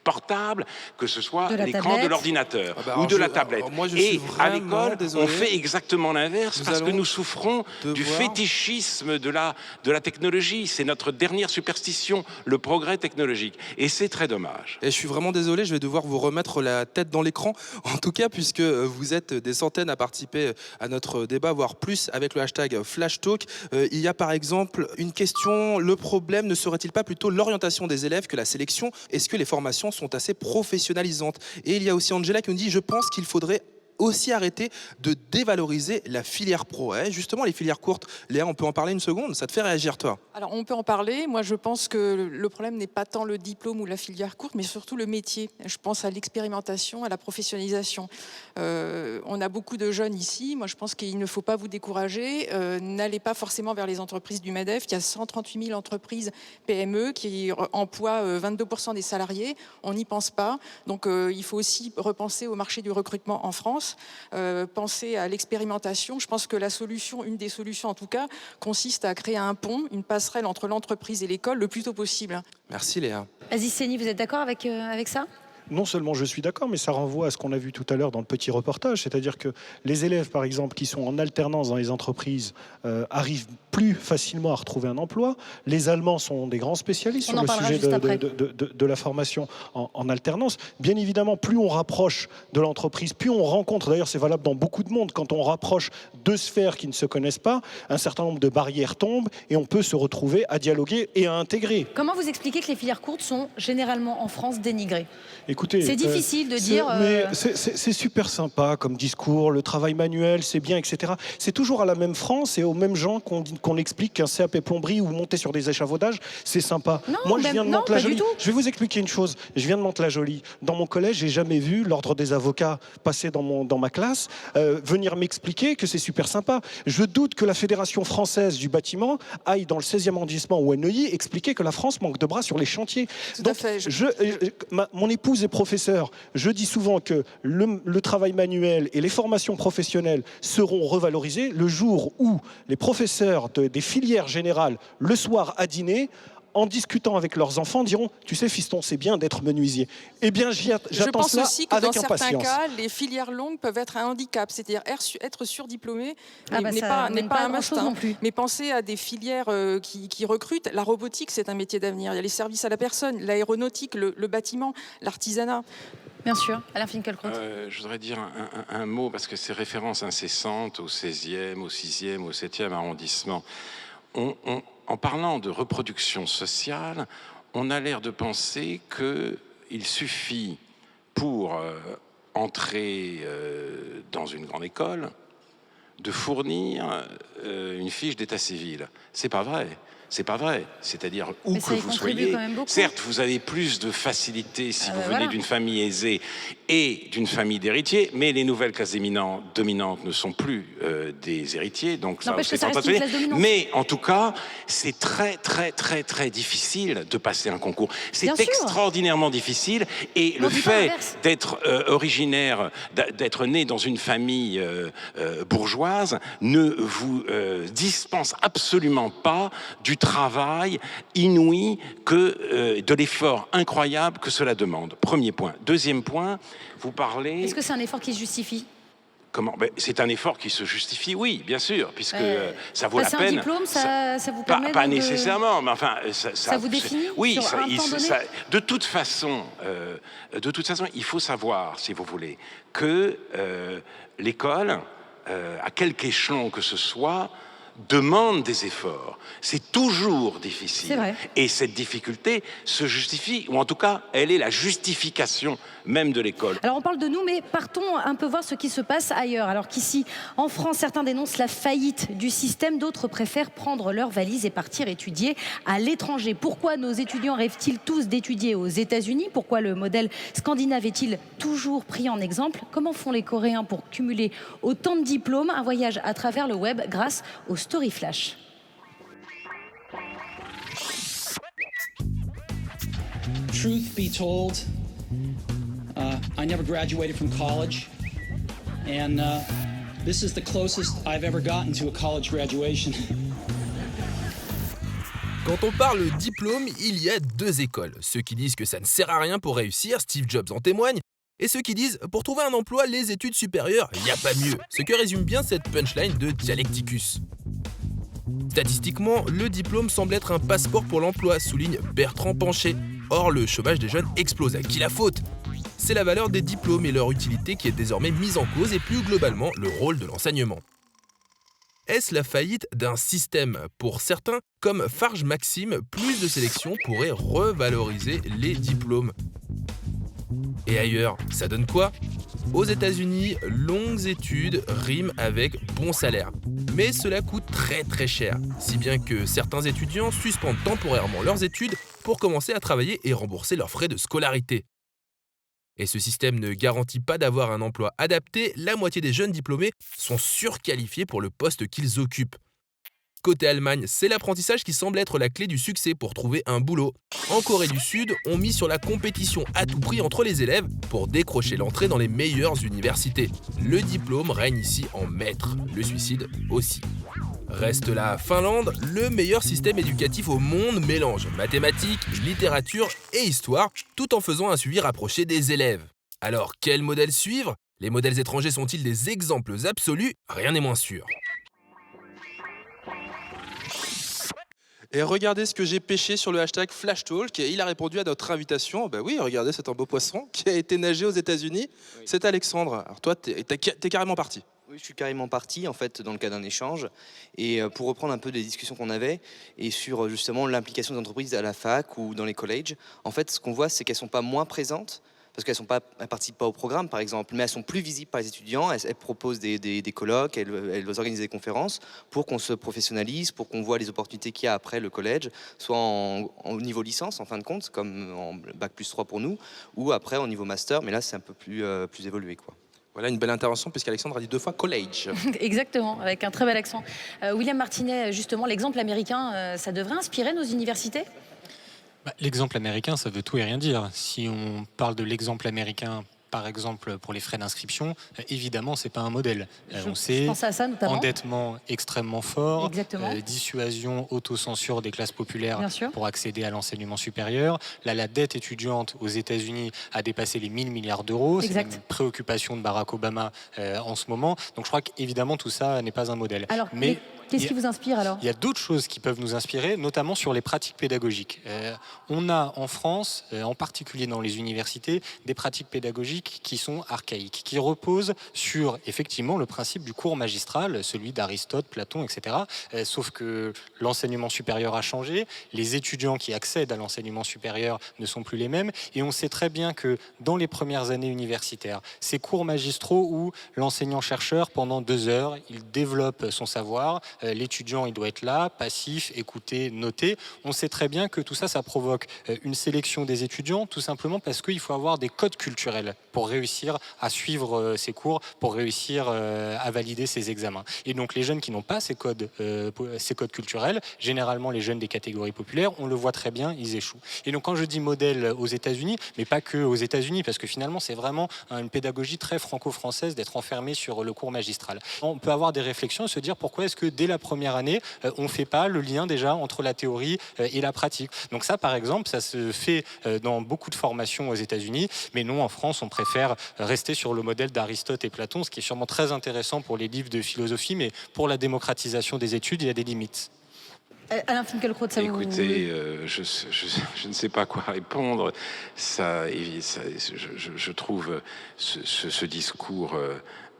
portable, que ce soit l'écran de l'ordinateur ou de la tablette. Et à l'école, on fait exactement l'inverse parce que nous souffrons du fétichisme de la technologie. C'est notre dernière superstition, le progrès technologique. Et c'est très dommage. Et je suis vraiment désolé, je vais devoir vous remettre la tête dans l'écran, en tout cas, puisque vous êtes des centaines à participer à notre débat, voire plus, avec le hashtag FlashTalk. Il y a par exemple une question, le problème ne serait-il pas plutôt l'orientation des élèves que la sélection ? Est-ce que les formations sont assez professionnalisantes ? Et il y a aussi Angela qui nous dit « Je pense qu'il faudrait aussi arrêter de dévaloriser la filière pro ». Justement, les filières courtes, Léa, on peut en parler une seconde ? Ça te fait réagir, toi ? Alors, on peut en parler. Moi, je pense que le problème n'est pas tant le diplôme ou la filière courte, mais surtout le métier. Je pense à l'expérimentation, à la professionnalisation. On a beaucoup de jeunes ici. Moi, je pense qu'il ne faut pas vous décourager. N'allez pas forcément vers les entreprises du MEDEF. Il y a 138 000 entreprises PME qui emploient 22% des salariés. On n'y pense pas. Donc, il faut aussi repenser au marché du recrutement en France. Penser à l'expérimentation. Je pense que la solution, une des solutions en tout cas, consiste à créer un pont, une passerelle entre l'entreprise et l'école le plus tôt possible. Merci Léa. Aziz Seni, vous êtes d'accord avec ça ? Non seulement je suis d'accord, mais ça renvoie à ce qu'on a vu tout à l'heure dans le petit reportage, c'est-à-dire que les élèves, par exemple, qui sont en alternance dans les entreprises, arrivent plus facilement à retrouver un emploi. Les Allemands sont des grands spécialistes sur le sujet de la formation en alternance. Bien évidemment, plus on rapproche de l'entreprise, plus on rencontre, d'ailleurs c'est valable dans beaucoup de monde, quand on rapproche deux sphères qui ne se connaissent pas, un certain nombre de barrières tombent et on peut se retrouver à dialoguer et à intégrer. Comment vous expliquez que les filières courtes sont généralement en France dénigrées ? Écoutez, c'est difficile de dire... Mais c'est super sympa comme discours, le travail manuel, c'est bien, etc. C'est toujours à la même France et aux mêmes gens qu'on explique qu'un CAP plomberie ou monter sur des échafaudages, c'est sympa. Non, moi, je viens de Mantes-la-Jolie. Du tout. Je vais vous expliquer une chose. Je viens de Mantes-la-Jolie. Dans mon collège, j'ai jamais vu l'ordre des avocats passer dans ma classe, venir m'expliquer que c'est super sympa. Je doute que la Fédération française du bâtiment aille dans le 16e arrondissement ou à Neuilly expliquer que la France manque de bras sur les chantiers. Tout à fait. Mon épouse est professeure. Je dis souvent que le travail manuel et les formations professionnelles seront revalorisées le jour où les professeurs des filières générales, le soir à dîner, en discutant avec leurs enfants, diront « Tu sais, fiston, c'est bien d'être menuisier. » Eh bien, Je j'attends pense cela aussi que dans avec certains impatience. cas, les filières longues peuvent être un handicap, c'est-à-dire être surdiplômé Ah bah n'est ça pas, mène n'est pas pas à un grand-chose must. non plus. Mais pensez à des filières qui recrutent. La robotique, c'est un métier d'avenir. Il y a les services à la personne, l'aéronautique, le bâtiment, l'artisanat. Bien sûr, Alain Finkielkraut. Je voudrais dire un mot, parce que ces références incessantes au 16e, au 6e, au 7e arrondissement, en parlant de reproduction sociale, on a l'air de penser qu'il suffit pour entrer dans une grande école de fournir une fiche d'état civil. C'est pas vrai. C'est pas vrai. C'est-à-dire où Mais que ça y vous contribue soyez, quand même beaucoup. certes, vous avez plus de facilité si vous venez voilà. d'une famille aisée et d'une famille d'héritiers, mais les nouvelles classes dominantes ne sont plus des héritiers, donc ça, N'empêche que c'est ça reste une classe dominante. mais en tout cas, c'est très, très, très, très difficile de passer un concours. C'est Bien sûr. extraordinairement difficile, et Non, le dis pas fait l'inverse. d'être originaire, d'être né dans une famille bourgeoise, ne vous dispense absolument pas du travail inouï, de l'effort incroyable que cela demande. Premier point. Deuxième point, vous parlez... Est-ce que c'est un effort qui se justifie? Comment? C'est un effort qui se justifie, oui, bien sûr, puisque ça vaut la Passer peine. un diplôme, ça vous permet Pas de... nécessairement, mais enfin... Ça vous définit Oui, sur un temps donné de toute façon, il faut savoir, si vous voulez, que l'école, à quelque échelon que ce soit, demande des efforts. C'est toujours difficile. C'est vrai. Et cette difficulté se justifie, ou en tout cas, elle est la justification même de l'école. Alors on parle de nous, mais partons un peu voir ce qui se passe ailleurs. Alors qu'ici, en France, certains dénoncent la faillite du système, d'autres préfèrent prendre leurs valises et partir étudier à l'étranger. Pourquoi nos étudiants rêvent-ils tous d'étudier aux États-Unis? Pourquoi le modèle scandinave est-il toujours pris en exemple? Comment font les Coréens pour cumuler autant de diplômes? Un voyage à travers le web grâce au Story Flash. Truth be told, I never graduated from college, and this is the closest I've ever gotten to a college graduation. Quand on parle diplôme, il y a deux écoles. Ceux qui disent que ça ne sert à rien pour réussir, Steve Jobs en témoigne, et ceux qui disent pour trouver un emploi, les études supérieures, il n'y a pas mieux. Ce que résume bien cette punchline de Dialecticus. Statistiquement, le diplôme semble être un passeport pour l'emploi, souligne Bertrand Pancher. Or, le chômage des jeunes explose. À qui la faute? C'est la valeur des diplômes et leur utilité qui est désormais mise en cause, et plus globalement, le rôle de l'enseignement. Est-ce la faillite d'un système? Pour certains, comme Farge Maxime, plus de sélection pourrait revaloriser les diplômes. Et ailleurs, ça donne quoi? Aux États-Unis, longues études riment avec bon salaire. Mais cela coûte très très cher, si bien que certains étudiants suspendent temporairement leurs études pour commencer à travailler et rembourser leurs frais de scolarité. Et ce système ne garantit pas d'avoir un emploi adapté, la moitié des jeunes diplômés sont surqualifiés pour le poste qu'ils occupent. Côté Allemagne, c'est l'apprentissage qui semble être la clé du succès pour trouver un boulot. En Corée du Sud, on mise sur la compétition à tout prix entre les élèves pour décrocher l'entrée dans les meilleures universités. Le diplôme règne ici en maître, le suicide aussi. Reste la Finlande, le meilleur système éducatif au monde mélange mathématiques, littérature et histoire, tout en faisant un suivi rapproché des élèves. Alors, quel modèle suivre? Les modèles étrangers sont-ils des exemples absolus? Rien n'est moins sûr. Et regardez ce que j'ai pêché sur le hashtag FlashTalk. Et il a répondu à notre invitation. Ben oui, regardez, c'est un beau poisson qui a été nagé aux États-Unis. Oui. C'est Alexandre. Alors toi, t'es carrément parti. Oui, je suis carrément parti, en fait, dans le cadre d'un échange. Et pour reprendre un peu des discussions qu'on avait, et sur justement l'implication des entreprises à la fac ou dans les collèges, en fait, ce qu'on voit, c'est qu'elles ne sont pas moins présentes, parce qu'elles ne participent pas au programme, par exemple, mais elles sont plus visibles par les étudiants. Elles proposent des colloques, elles organisent des conférences pour qu'on se professionnalise, pour qu'on voit les opportunités qu'il y a après le collège, soit au niveau licence, en fin de compte, comme en Bac plus 3 pour nous, ou après au niveau master, mais là, c'est un peu plus évolué, quoi. Voilà une belle intervention, puisqu'Alexandre a dit 2 fois college. Exactement, avec un très bel accent. William Martinet, justement, l'exemple américain, ça devrait inspirer nos universités? L'exemple américain, ça veut tout et rien dire. Si on parle de l'exemple américain par exemple, pour les frais d'inscription, évidemment, c'est pas un modèle. On Je sait pensais à ça notamment. endettement extrêmement fort, Exactement. dissuasion, autocensure des classes populaires Bien sûr. pour accéder à l'enseignement supérieur. Là, la dette étudiante aux États-Unis a dépassé les 1000 milliards d'euros. C'est Exact. une préoccupation de Barack Obama en ce moment. Donc, je crois qu'évidemment, tout ça n'est pas un modèle. Alors, mais qu'est-ce qui vous inspire alors? Il y a d'autres choses qui peuvent nous inspirer, notamment sur les pratiques pédagogiques. On a en France, en particulier dans les universités, des pratiques pédagogiques qui sont archaïques, qui reposent sur effectivement le principe du cours magistral, celui d'Aristote, Platon, etc. Sauf que l'enseignement supérieur a changé, les étudiants qui accèdent à l'enseignement supérieur ne sont plus les mêmes, et on sait très bien que dans les premières années universitaires, ces cours magistraux où l'enseignant-chercheur, pendant 2 heures, il développe son savoir, l'étudiant, il doit être là, passif, écouter, noter. On sait très bien que tout ça, ça provoque une sélection des étudiants, tout simplement parce qu'il faut avoir des codes culturels pour réussir à suivre ces cours, pour réussir à valider ces examens. Et donc, les jeunes qui n'ont pas ces codes culturels, généralement les jeunes des catégories populaires, on le voit très bien, ils échouent. Et donc, quand je dis modèle aux États-Unis, mais pas que aux États-Unis, parce que finalement, c'est vraiment une pédagogie très franco-française d'être enfermé sur le cours magistral. On peut avoir des réflexions et se dire pourquoi est-ce que dès la première année, on ne fait pas le lien déjà entre la théorie et la pratique. Donc ça, par exemple, ça se fait dans beaucoup de formations aux États-Unis, mais non, en France, on préfère rester sur le modèle d'Aristote et Platon, ce qui est sûrement très intéressant pour les livres de philosophie, mais pour la démocratisation des études, il y a des limites. Alain Finkielkraut, ça Écoutez, je ne sais pas quoi répondre. Je trouve ce discours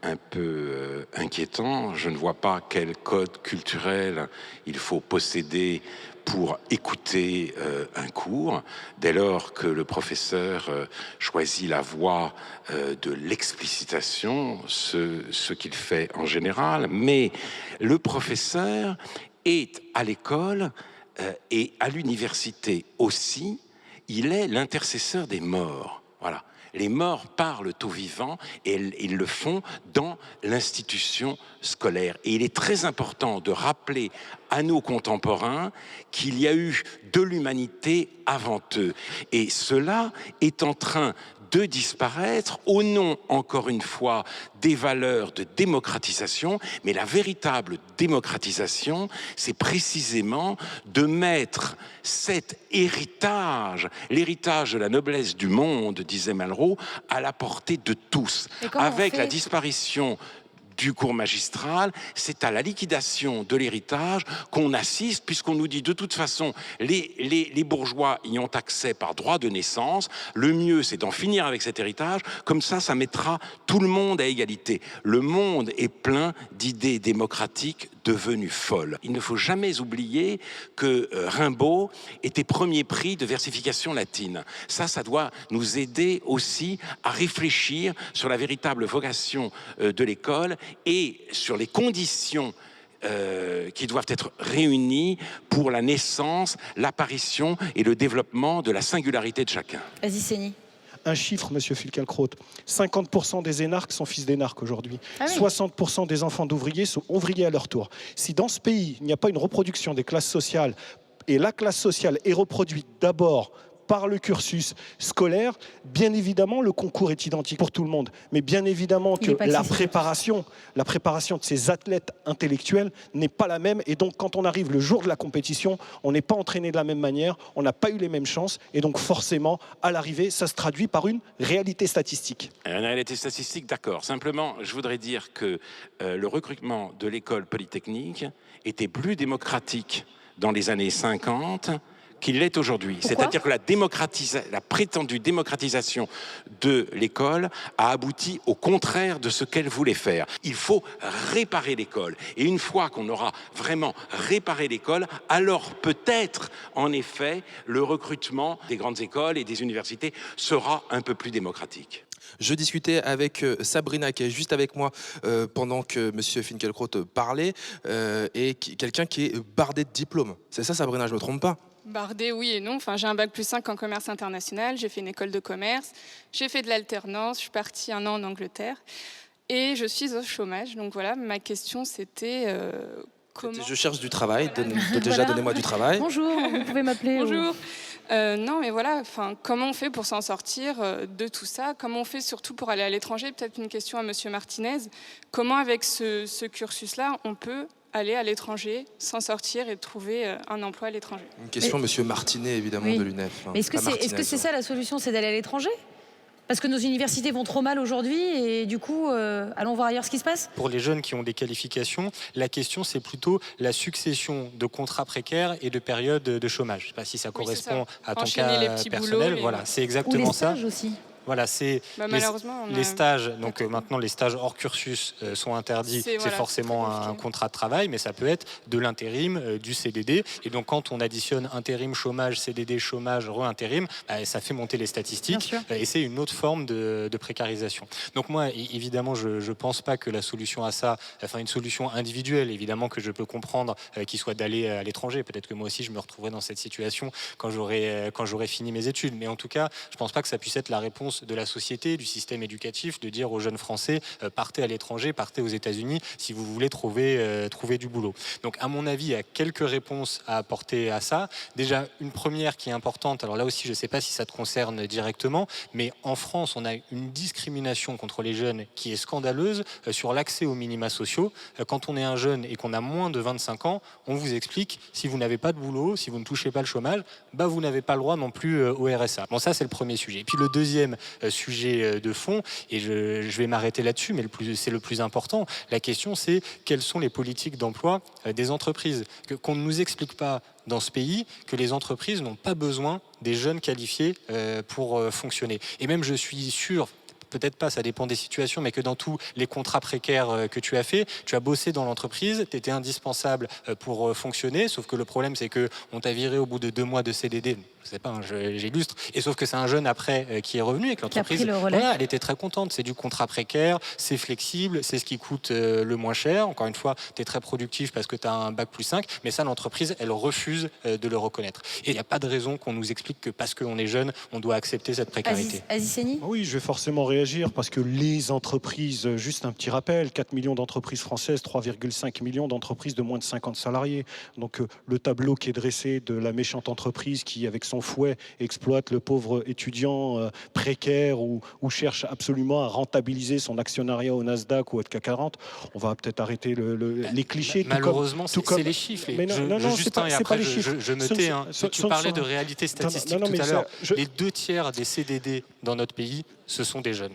un peu inquiétant. Je ne vois pas quel code culturel il faut posséder pour écouter un cours, dès lors que le professeur choisit la voie de l'explicitation, ce qu'il fait en général. Mais le professeur est à l'école et à l'université aussi, il est l'intercesseur des morts. Voilà. Les morts parlent aux vivants et ils le font dans l'institution scolaire. Et il est très important de rappeler à nos contemporains qu'il y a eu de l'humanité avant eux. Et cela est en train de disparaître au nom, encore une fois, des valeurs de démocratisation. Mais la véritable démocratisation, c'est précisément de mettre cet héritage, l'héritage de la noblesse du monde, disait Malraux, à la portée de tous. Avec la disparition du cours magistral, c'est à la liquidation de l'héritage qu'on assiste, puisqu'on nous dit de toute façon, les bourgeois y ont accès par droit de naissance, le mieux c'est d'en finir avec cet héritage, comme ça mettra tout le monde à égalité. Le monde est plein d'idées démocratiques devenues folles. Il ne faut jamais oublier que Rimbaud était premier prix de versification latine. Ça doit nous aider aussi à réfléchir sur la véritable vocation de l'école et sur les conditions qui doivent être réunies pour la naissance, l'apparition et le développement de la singularité de chacun. Vas-y, Séni. Un chiffre, monsieur Finkielkraut, 50% des énarques sont fils d'énarques aujourd'hui. 60% des enfants d'ouvriers sont ouvriers à leur tour. Si dans ce pays, il n'y a pas une reproduction des classes sociales, et la classe sociale est reproduite d'abord par le cursus scolaire, bien évidemment, le concours est identique pour tout le monde. Mais bien évidemment que la préparation de ces athlètes intellectuels n'est pas la même. Et donc, quand on arrive le jour de la compétition, on n'est pas entraîné de la même manière, on n'a pas eu les mêmes chances. Et donc, forcément, à l'arrivée, ça se traduit par une réalité statistique. Une réalité statistique, d'accord. Simplement, je voudrais dire que le recrutement de l'école polytechnique était plus démocratique dans les années 50 qu'il l'est aujourd'hui. C'est-à-dire que la prétendue démocratisation de l'école a abouti au contraire de ce qu'elle voulait faire. Il faut réparer l'école. Et une fois qu'on aura vraiment réparé l'école, alors peut-être, en effet, le recrutement des grandes écoles et des universités sera un peu plus démocratique. Je discutais avec Sabrina, qui est juste avec moi pendant que M. Finkielkraut parlait, et quelqu'un qui est bardé de diplômes. C'est ça, Sabrina, je ne me trompe pas? Bardé, oui et non. Enfin, j'ai un bac+5 en commerce international, j'ai fait une école de commerce, j'ai fait de l'alternance, je suis partie 1 an en Angleterre et je suis au chômage. Donc voilà, ma question c'était comment... Je cherche du travail, déjà Voilà. donnez-moi du travail. Bonjour, vous pouvez m'appeler. Bonjour. Non, mais voilà, comment on fait pour s'en sortir de tout ça? Comment on fait surtout pour aller à l'étranger? Peut-être une question à Monsieur Martinez. Comment, avec ce cursus-là, on peut aller à l'étranger, s'en sortir et trouver un emploi à l'étranger? Une question, Monsieur Martinet, évidemment, Oui. de l'UNEF. Mais est-ce que c'est ça la solution, c'est d'aller à l'étranger? Parce que nos universités vont trop mal aujourd'hui et du coup, allons voir ailleurs ce qui se passe. Pour les jeunes qui ont des qualifications, la question c'est plutôt la succession de contrats précaires et de périodes de chômage. Je ne sais pas si ça correspond à ton Enchaîner les cas petits personnel. boulots, Voilà, c'est Ou exactement les ça. stages aussi. Voilà, c'est malheureusement, on a- les stages. Donc maintenant, les stages hors cursus sont interdits. C'est voilà, forcément c'est très un compliqué. contrat de travail, mais ça peut être de l'intérim, du CDD. Et donc, quand on additionne intérim, chômage, CDD, chômage, re-intérim, ça fait monter les statistiques. Et c'est une autre forme de précarisation. Donc moi, évidemment, je ne pense pas que la solution à ça, enfin une solution individuelle, évidemment que je peux comprendre, qui soit d'aller à l'étranger. Peut-être que moi aussi, je me retrouverai dans cette situation quand j'aurai fini mes études. Mais en tout cas, je ne pense pas que ça puisse être la réponse de la société, du système éducatif, de dire aux jeunes Français, partez à l'étranger, partez aux États-Unis si vous voulez trouver du boulot. Donc à mon avis, il y a quelques réponses à apporter à ça. Déjà, une première qui est importante, alors là aussi, je ne sais pas si ça te concerne directement, mais en France, on a une discrimination contre les jeunes qui est scandaleuse sur l'accès aux minima sociaux. Quand on est un jeune et qu'on a moins de 25 ans, on vous explique, si vous n'avez pas de boulot, si vous ne touchez pas le chômage, vous n'avez pas le droit non plus au RSA. Bon, ça, c'est le premier sujet. Et puis le deuxième sujet de fond, et je vais m'arrêter là-dessus, mais c'est le plus important. La question, c'est quelles sont les politiques d'emploi des entreprises. Qu'on ne nous explique pas dans ce pays que les entreprises n'ont pas besoin des jeunes qualifiés pour fonctionner. Et même, je suis sûr, peut-être pas, ça dépend des situations, mais que dans tous les contrats précaires que tu as fait, tu as bossé dans l'entreprise, tu étais indispensable pour fonctionner, sauf que le problème, c'est qu'on t'a viré au bout de 2 mois de CDD. Je sais pas, j'illustre. Et sauf que c'est un jeune après qui est revenu et que l'entreprise, voilà, elle était très contente. C'est du contrat précaire, c'est flexible, c'est ce qui coûte le moins cher. Encore une fois, tu es très productif parce que tu as un bac+5, mais ça, l'entreprise, elle refuse de le reconnaître. Et il n'y a pas de raison qu'on nous explique que parce qu'on est jeune, on doit accepter cette précarité. Aziz Seni ? Oui, je vais forcément réagir parce que les entreprises, juste un petit rappel, 4 millions d'entreprises françaises, 3,5 millions d'entreprises de moins de 50 salariés. Donc le tableau qui est dressé de la méchante entreprise qui, avec son fouet, exploite le pauvre étudiant précaire ou cherche absolument à rentabiliser son actionnariat au Nasdaq ou au CAC 40, on va peut-être arrêter les clichés. Malheureusement, c'est les chiffres. Mais non, c'est pas les chiffres. Je me tais. Tu parlais de réalité statistique tout à l'heure. Les 2 tiers des CDD dans notre pays, ce sont des jeunes.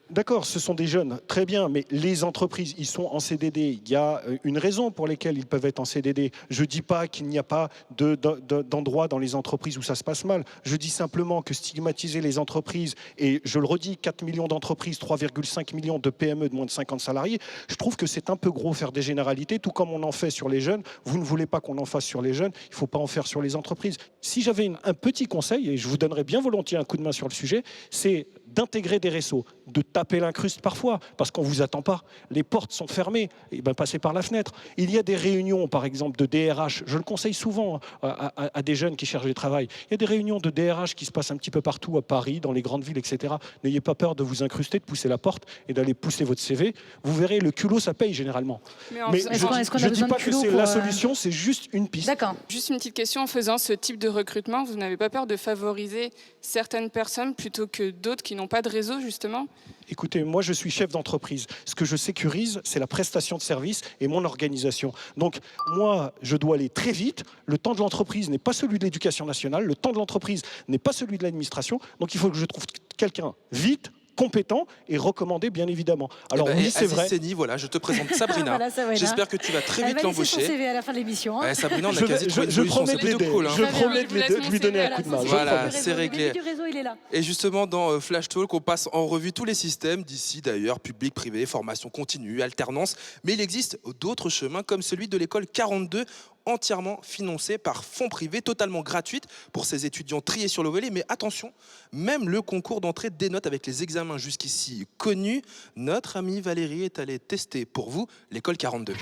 D'accord, ce sont des jeunes, très bien, mais les entreprises, ils sont en CDD. Il y a une raison pour laquelle ils peuvent être en CDD. Je ne dis pas qu'il n'y a pas d'endroits dans les entreprises où ça se passe mal. Je dis simplement que stigmatiser les entreprises, et je le redis, 4 millions d'entreprises, 3,5 millions de PME de moins de 50 salariés, je trouve que c'est un peu gros faire des généralités, tout comme on en fait sur les jeunes. Vous ne voulez pas qu'on en fasse sur les jeunes, il ne faut pas en faire sur les entreprises. Si j'avais un petit conseil, et je vous donnerais bien volontiers un coup de main sur le sujet, c'est d'intégrer des réseaux, de taper l'incruste parfois, parce qu'on ne vous attend pas. Les portes sont fermées, et passez par la fenêtre. Il y a des réunions, par exemple, de DRH, je le conseille souvent à des jeunes qui cherchent du travail. Il y a des réunions de DRH qui se passent un petit peu partout, à Paris, dans les grandes villes, etc. N'ayez pas peur de vous incruster, de pousser la porte et d'aller pousser votre CV. Vous verrez, le culot, ça paye généralement. Mais je ne dis pas que c'est la solution, c'est juste une piste. D'accord. Juste une petite question, en faisant ce type de recrutement, vous n'avez pas peur de favoriser certaines personnes plutôt que d'autres qui n'ont pas de réseau, justement ? Écoutez, moi je suis chef d'entreprise. Ce que je sécurise, c'est la prestation de service et mon organisation. Donc moi, je dois aller très vite. Le temps de l'entreprise n'est pas celui de l'éducation nationale. Le temps de l'entreprise n'est pas celui de l'administration. Donc il faut que je trouve quelqu'un vite, compétent et recommandé, bien évidemment. Alors oui, c'est vrai. Seni, voilà, je te présente Sabrina. Voilà, Sabrina. J'espère que tu vas très vite Elle va laisser son l'embaucher. CV à la fin de l'émission. Hein. Sabrina, on a quasi trouvé une Je solution, promets c'est de l'aider. plutôt cool. Je promets de lui donner un coup de main. Voilà, c'est réglé. Le du réseau, il est là. Et justement, dans Flash Talk, on passe en revue tous les systèmes d'ici d'ailleurs, public, privé, formation continue, alternance. Mais il existe d'autres chemins comme celui de l'école 42, entièrement financée par fonds privés, totalement gratuite pour ces étudiants triés sur le volet. Mais attention, même le concours d'entrée dénote avec les examens jusqu'ici connus. Notre amie Valérie est allée tester pour vous l'école 42.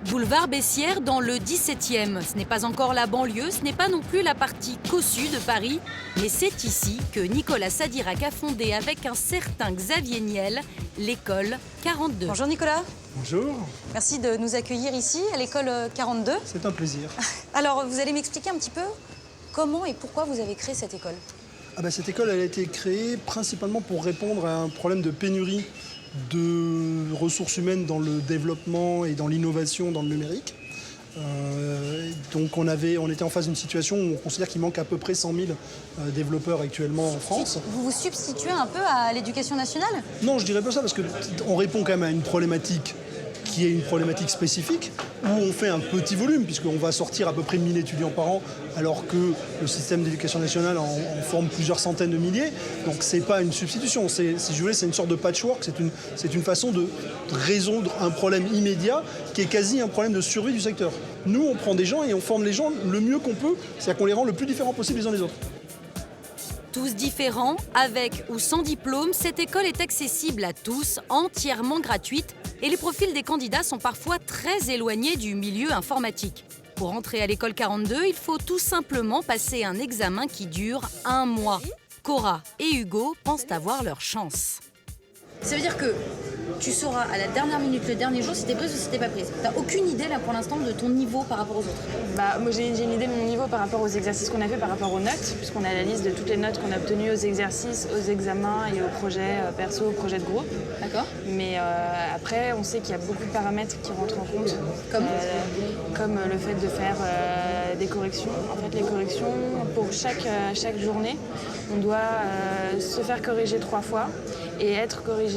Boulevard Bessières dans le 17e. Ce n'est pas encore la banlieue, ce n'est pas non plus la partie cossue de Paris, mais c'est ici que Nicolas Sadirac a fondé avec un certain Xavier Niel l'école 42. Bonjour Nicolas. Bonjour. Merci de nous accueillir ici à l'école 42. C'est un plaisir. Alors, vous allez m'expliquer un petit peu comment et pourquoi vous avez créé cette école? Cette école elle a été créée principalement pour répondre à un problème de pénurie de ressources humaines dans le développement et dans l'innovation dans le numérique. Donc on était en face d'une situation où on considère qu'il manque à peu près 100 000 développeurs actuellement en France. Vous vous substituez un peu à l'éducation nationale? Non, je dirais pas ça parce qu'on répond quand même à une problématique qui est une problématique spécifique, où on fait un petit volume, puisqu'on va sortir à peu près 1000 étudiants par an, alors que le système d'éducation nationale en forme plusieurs centaines de milliers. Donc c'est pas une substitution, si je voulais, c'est une sorte de patchwork, c'est une façon de résoudre un problème immédiat qui est quasi un problème de survie du secteur. Nous, on prend des gens et on forme les gens le mieux qu'on peut, c'est-à-dire qu'on les rend le plus différents possible les uns des autres. Tous différents, avec ou sans diplôme, cette école est accessible à tous, entièrement gratuite, et les profils des candidats sont parfois très éloignés du milieu informatique. Pour entrer à l'école 42, il faut tout simplement passer un examen qui dure 1 mois. Cora et Hugo pensent avoir leur chance. Ça veut dire que tu sauras à la dernière minute, le dernier jour, si t'es prise ou si t'es pas prise. T'as aucune idée là pour l'instant de ton niveau par rapport aux autres? Moi j'ai une idée de mon niveau par rapport aux exercices qu'on a fait, par rapport aux notes, puisqu'on a la liste de toutes les notes qu'on a obtenues aux exercices, aux examens et aux projets perso, aux projets de groupe. D'accord. Mais après, on sait qu'il y a beaucoup de paramètres qui rentrent en compte. Comme le fait de faire des corrections. En fait, les corrections, pour chaque journée, on doit se faire corriger 3 fois et être corrigé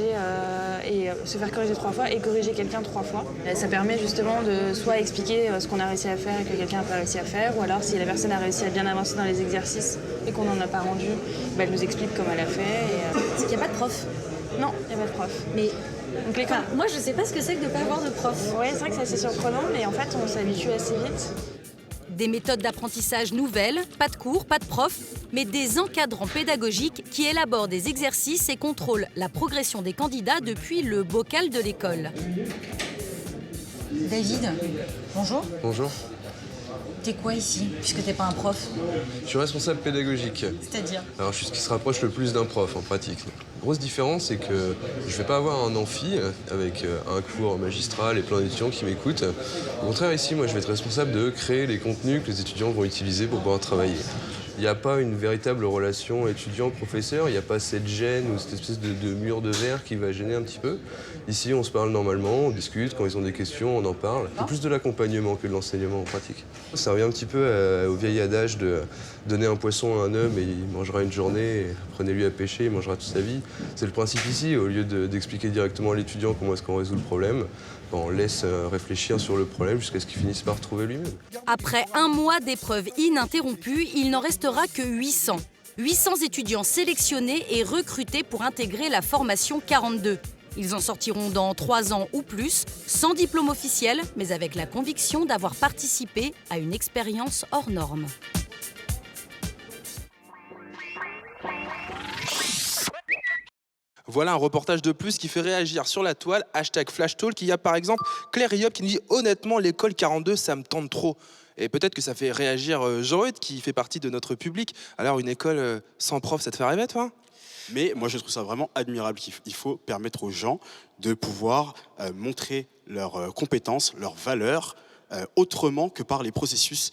se faire corriger 3 fois et corriger quelqu'un 3 fois. Ça permet justement de soit expliquer ce qu'on a réussi à faire et que quelqu'un n'a pas réussi à faire, ou alors si la personne a réussi à bien avancer dans les exercices et qu'on n'en a pas rendu, elle nous explique comment elle a fait. C'est qu'il n'y a pas de prof? Non, il n'y a pas de prof. Mais donc, moi je sais pas ce que c'est que de ne pas avoir de prof. Oui, c'est vrai que c'est assez surprenant, mais en fait on s'habitue assez vite. Des méthodes d'apprentissage nouvelles, pas de cours, pas de profs, mais des encadrants pédagogiques qui élaborent des exercices et contrôlent la progression des candidats depuis le bocal de l'école. David, bonjour. Bonjour. T'es quoi ici, puisque t'es pas un prof? Je suis responsable pédagogique. C'est-à-dire? Alors je suis ce qui se rapproche le plus d'un prof en pratique. La grosse différence, c'est que je vais pas avoir un amphi avec un cours magistral et plein d'étudiants qui m'écoutent. Au contraire, ici, moi, je vais être responsable de créer les contenus que les étudiants vont utiliser pour pouvoir travailler. Il n'y a pas une véritable relation étudiant-professeur, il n'y a pas cette gêne ou cette espèce de mur de verre qui va gêner un petit peu. Ici, on se parle normalement, on discute, quand ils ont des questions, on en parle. C'est plus de l'accompagnement que de l'enseignement en pratique. Ça revient un petit peu au vieil adage de donner un poisson à un homme et il mangera une journée, prenez-lui à pêcher, il mangera toute sa vie. C'est le principe ici, au lieu d'expliquer directement à l'étudiant comment est-ce qu'on résout le problème, on laisse réfléchir sur le problème jusqu'à ce qu'il finisse par trouver lui-même. Après 1 mois d'épreuves ininterrompues, il n'en restera que 800. 800 étudiants sélectionnés et recrutés pour intégrer la formation 42. Ils en sortiront dans 3 ans ou plus, sans diplôme officiel, mais avec la conviction d'avoir participé à une expérience hors norme. Voilà un reportage de plus qui fait réagir sur la toile, #FlashTalk. Il y a par exemple Claire Yop qui nous dit « Honnêtement, l'école 42, ça me tente trop ». Et peut-être que ça fait réagir Jean-Eudes qui fait partie de notre public. Alors une école sans prof, ça te fait rêver toi? Mais moi je trouve ça vraiment admirable qu'il faut permettre aux gens de pouvoir montrer leurs compétences, leurs valeurs, autrement que par les processus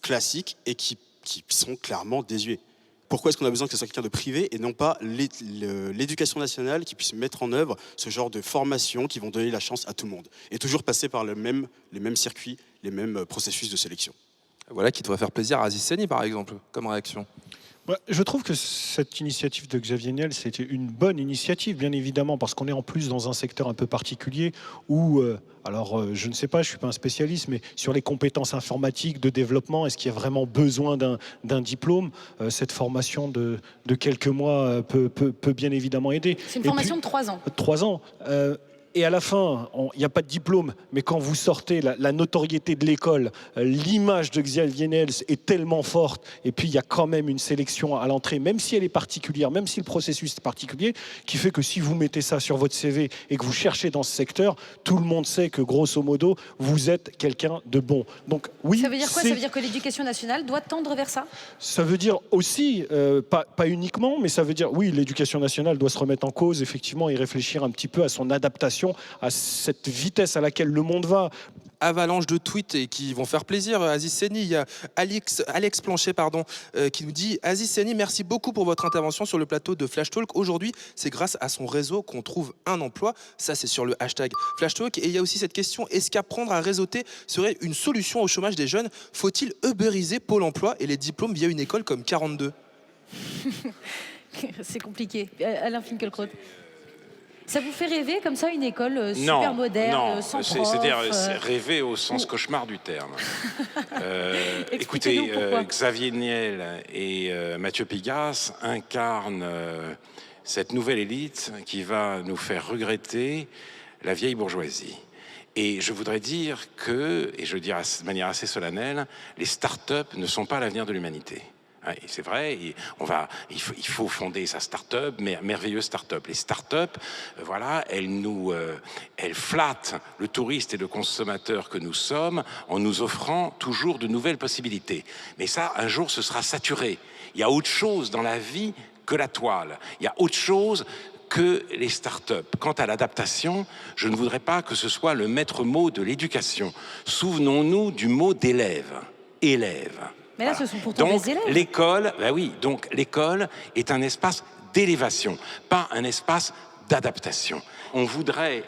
classiques et qui sont clairement désuets. Pourquoi est-ce qu'on a besoin que ce soit quelqu'un de privé et non pas l'éducation nationale qui puisse mettre en œuvre ce genre de formation qui vont donner la chance à tout le monde et toujours passer par les mêmes circuits, les mêmes processus de sélection. Voilà qui devrait faire plaisir à Aziz Seni par exemple, comme réaction. Je trouve que cette initiative de Xavier Niel, c'était une bonne initiative, bien évidemment, parce qu'on est en plus dans un secteur un peu particulier où, je ne sais pas, je ne suis pas un spécialiste, mais sur les compétences informatiques de développement, est-ce qu'il y a vraiment besoin d'un diplôme? Cette formation de quelques mois peut bien évidemment aider. C'est une formation de 3 ans. 3 ans. et à la fin, il n'y a pas de diplôme, mais quand vous sortez, la notoriété de l'école, l'image de Xavier Niels est tellement forte, et puis il y a quand même une sélection à l'entrée, même si elle est particulière, même si le processus est particulier, qui fait que si vous mettez ça sur votre CV et que vous cherchez dans ce secteur, tout le monde sait que grosso modo, vous êtes quelqu'un de bon. Donc oui, ça veut dire quoi? Ça veut dire que l'éducation nationale doit tendre vers ça? Ça veut dire aussi, pas uniquement, mais ça veut dire, oui, l'éducation nationale doit se remettre en cause, effectivement, et réfléchir un petit peu à son adaptation, à cette vitesse à laquelle le monde va. Avalanche de tweets et qui vont faire plaisir à Aziz Seni. Il y a Alex Planchet qui nous dit: Aziz Seni, merci beaucoup pour votre intervention sur le plateau de Flash Talk. Aujourd'hui, c'est grâce à son réseau qu'on trouve un emploi. Ça, c'est sur le hashtag Flash Talk. Et il y a aussi cette question: est-ce qu'apprendre à réseauter serait une solution au chômage des jeunes? Faut-il uberiser Pôle emploi et les diplômes via une école comme 42? C'est compliqué. Alain Finkielkraut. Ça vous fait rêver comme ça, une école super moderne, sans prof? C'est-à-dire rêver au sens cauchemar du terme. Écoutez, Xavier Niel et Mathieu Pigasse incarnent cette nouvelle élite qui va nous faire regretter la vieille bourgeoisie. Et je voudrais dire que, et je le dis de manière assez solennelle, les start-up ne sont pas l'avenir de l'humanité. C'est vrai, il faut fonder sa start-up, merveilleuse start-up. Les start-up, voilà, elles flattent le touriste et le consommateur que nous sommes en nous offrant toujours de nouvelles possibilités. Mais ça, un jour, ce sera saturé. Il y a autre chose dans la vie que la toile. Il y a autre chose que les start-up. Quant à l'adaptation, je ne voudrais pas que ce soit le maître mot de l'éducation. Souvenons-nous du mot d'élève. Élève. Mais là, ce sont pourtant des élèves. L'école, donc l'école est un espace d'élévation, pas un espace d'adaptation. On voudrait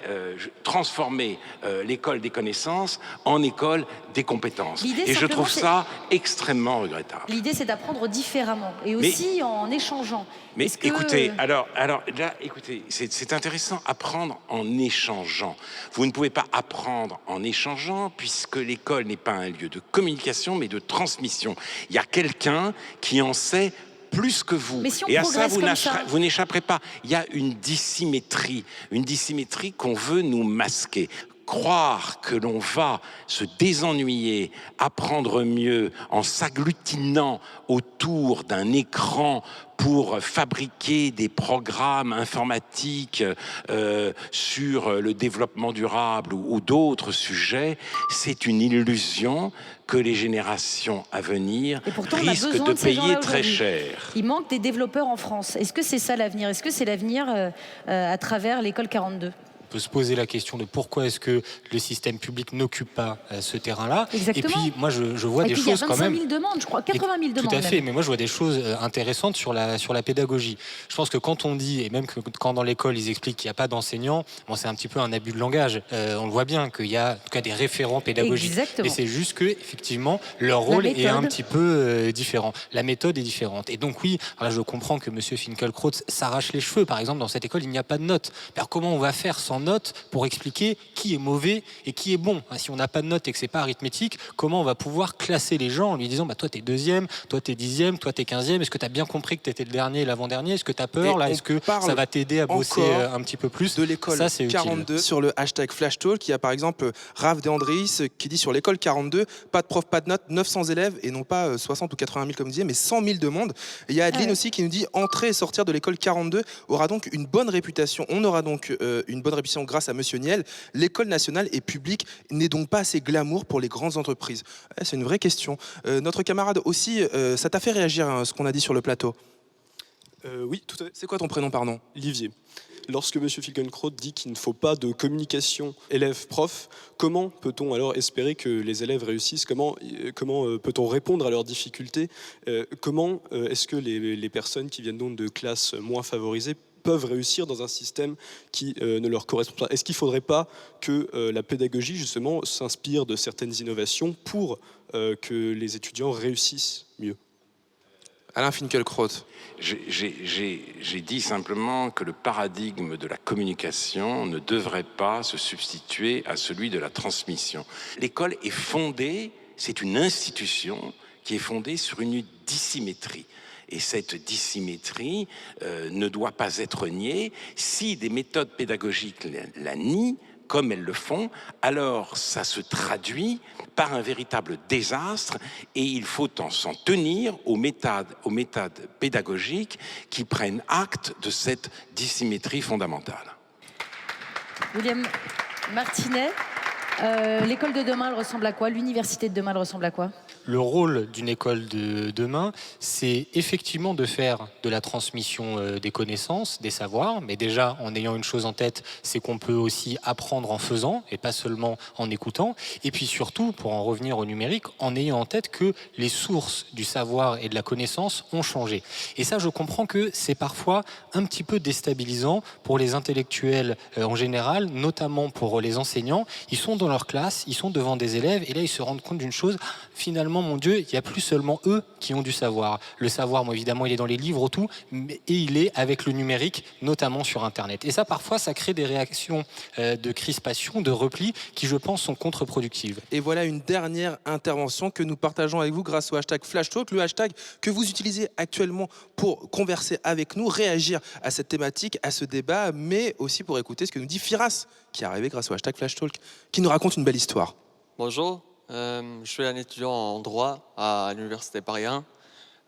transformer l'école des connaissances en école des compétences. Et je trouve ça extrêmement regrettable. L'idée, c'est d'apprendre différemment et aussi en échangeant. Mais écoutez, alors là, écoutez, c'est intéressant, apprendre en échangeant. Vous ne pouvez pas apprendre en échangeant puisque l'école n'est pas un lieu de communication mais de transmission. Il y a quelqu'un qui en sait plus que vous. Mais si on et à ça, ça, vous n'échapperez pas. Il y a une dissymétrie qu'on veut nous masquer. Croire que l'on va se désennuyer, apprendre mieux en s'agglutinant autour d'un écran pour fabriquer des programmes informatiques sur le développement durable ou d'autres sujets, c'est une illusion que les générations à venir risquent de payer très cher. Il manque des développeurs en France. Est-ce que c'est ça l'avenir? Est-ce que c'est l'avenir à travers l'école 42? On peut se poser la question de pourquoi est-ce que le système public n'occupe pas ce terrain-là. Exactement. Et puis moi je vois des choses quand même. Il y a 25 000 demandes, je crois, 80 000 demandes. Tout à fait, même. mais moi je vois des choses intéressantes sur la pédagogie. Je pense que quand on dit, et même que quand dans l'école ils expliquent qu'il n'y a pas d'enseignants, bon, c'est un petit peu un abus de langage. On le voit bien qu'il y a en tout cas des référents pédagogiques. Exactement. Mais c'est juste que effectivement leur rôle est un petit peu différent. La méthode est différente. Et donc oui, alors là je comprends que Monsieur Finkielkraut s'arrache les cheveux. Par exemple, dans cette école il n'y a pas de notes. Alors comment on va faire sans notes pour expliquer qui est mauvais et qui est bon? Si on n'a pas de notes et que c'est pas arithmétique, comment on va pouvoir classer les gens en lui disant toi t'es 2e, toi t'es 10e, toi t'es 15e, est-ce que t'as bien compris que t'étais le dernier et l'avant-dernier, est-ce que t'as peur là, est-ce que ça va t'aider à bosser un petit peu plus de l'école 42 sur le hashtag Flash Talk? Il y a par exemple Raph De Andréis qui dit sur l'école 42, pas de prof, pas de notes, 900 élèves et non pas 60 ou 80 000 comme vous disiez, mais 100 000 demandes. Et il y a Adeline aussi qui nous dit entrer et sortir de l'école 42 aura donc une bonne réputation. On aura donc une bonne réputation grâce à Monsieur Niel. L'école nationale et publique n'est donc pas assez glamour pour les grandes entreprises. C'est une vraie question. Notre camarade aussi, ça t'a fait réagir ce qu'on a dit sur le plateau? Oui, tout à fait. C'est quoi ton prénom, pardon? Livier. Lorsque M. Finkielkraut dit qu'il ne faut pas de communication élève-prof, comment peut-on alors espérer que les élèves réussissent? Comment peut-on répondre à leurs difficultés? Comment est-ce que les personnes qui viennent donc de classes moins favorisées peuvent réussir dans un système qui ne leur correspond pas? Est-ce qu'il ne faudrait pas que la pédagogie, justement, s'inspire de certaines innovations pour que les étudiants réussissent mieux? Alain Finkielkraut. J'ai dit simplement que le paradigme de la communication ne devrait pas se substituer à celui de la transmission. L'école est fondée, c'est une institution qui est fondée sur une dissymétrie. Et cette dissymétrie ne doit pas être niée. Si des méthodes pédagogiques la nient, comme elles le font, alors ça se traduit par un véritable désastre et il faut s'en tenir aux méthodes pédagogiques qui prennent acte de cette dissymétrie fondamentale. William Martinet, l'école de demain, elle ressemble à quoi? L'université de demain, elle ressemble à quoi? Le rôle d'une école de demain, c'est effectivement de faire de la transmission des connaissances, des savoirs, mais déjà en ayant une chose en tête, c'est qu'on peut aussi apprendre en faisant et pas seulement en écoutant. Et puis surtout, pour en revenir au numérique, en ayant en tête que les sources du savoir et de la connaissance ont changé. Et ça, je comprends que c'est parfois un petit peu déstabilisant pour les intellectuels en général, notamment pour les enseignants. Ils sont dans leur classe, ils sont devant des élèves et là, ils se rendent compte d'une chose, finalement, mon Dieu, il n'y a plus seulement eux qui ont du savoir. Le savoir, moi, évidemment, il est dans les livres, tout, et il est avec le numérique, notamment sur Internet. Et ça, parfois, ça crée des réactions de crispation, de repli, qui, je pense, sont contre-productives. Et voilà une dernière intervention que nous partageons avec vous grâce au hashtag FlashTalk, le hashtag que vous utilisez actuellement pour converser avec nous, réagir à cette thématique, à ce débat, mais aussi pour écouter ce que nous dit Firas, qui est arrivé grâce au hashtag FlashTalk, qui nous raconte une belle histoire. Bonjour. Je suis un étudiant en droit à l'Université Paris 1.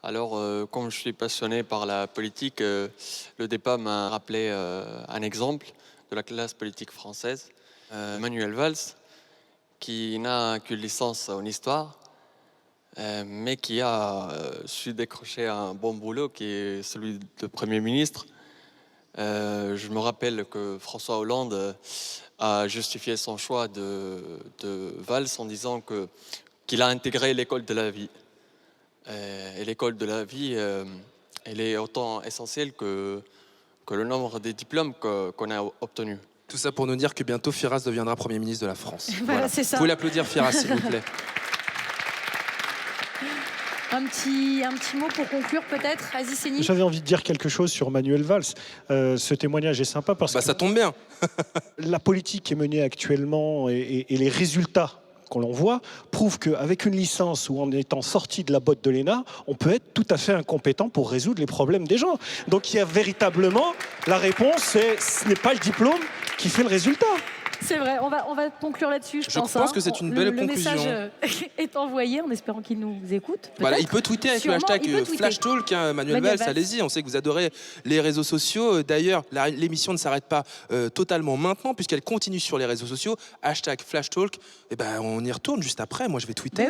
Alors, comme je suis passionné par la politique, le débat m'a rappelé un exemple de la classe politique française. Manuel Valls, qui n'a qu'une licence en histoire, mais qui a su décrocher un bon boulot, qui est celui de Premier ministre. Je me rappelle que François Hollande a justifié son choix de Valls en disant qu'il a intégré l'école de la vie. Et l'école de la vie, elle est autant essentielle que le nombre des diplômes qu'on a obtenus. Tout ça pour nous dire que bientôt Firas deviendra Premier ministre de la France. Voilà, c'est ça. Vous pouvez l'applaudir, Firas, s'il vous plaît. Un petit mot pour conclure peut-être, Aziz Seni. J'avais envie de dire quelque chose sur Manuel Valls. Ce témoignage est sympa parce que ça tombe bien. La politique qui est menée actuellement et les résultats qu'on en voit prouvent qu'avec une licence ou en étant sorti de la botte de l'ENA, on peut être tout à fait incompétent pour résoudre les problèmes des gens. Donc il y a véritablement, la réponse, ce n'est pas le diplôme qui fait le résultat. C'est vrai, on va conclure là-dessus, je pense. Je pense que c'est une belle conclusion. Le message est envoyé en espérant qu'il nous écoute. Voilà, il peut tweeter avec le hashtag FlashTalk, Manuel Valls, allez-y, on sait que vous adorez les réseaux sociaux. D'ailleurs, l'émission ne s'arrête pas totalement maintenant, puisqu'elle continue sur les réseaux sociaux. Hashtag FlashTalk, et on y retourne juste après, moi je vais tweeter.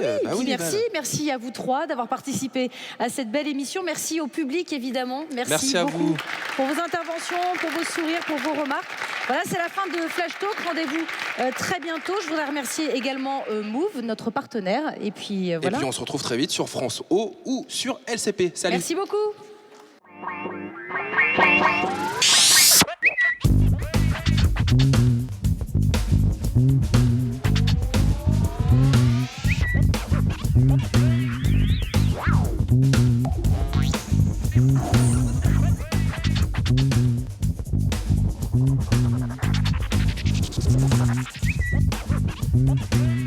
Merci à vous trois d'avoir participé à cette belle émission. Merci au public, évidemment. Merci à beaucoup vous pour vos interventions, pour vos sourires, pour vos remarques. Voilà, c'est la fin de FlashTalk. Rendez-vous très bientôt. Je voudrais remercier également Move, notre partenaire. Et puis voilà. Et puis on se retrouve très vite sur France O ou sur LCP. Salut. Merci beaucoup. Thank you.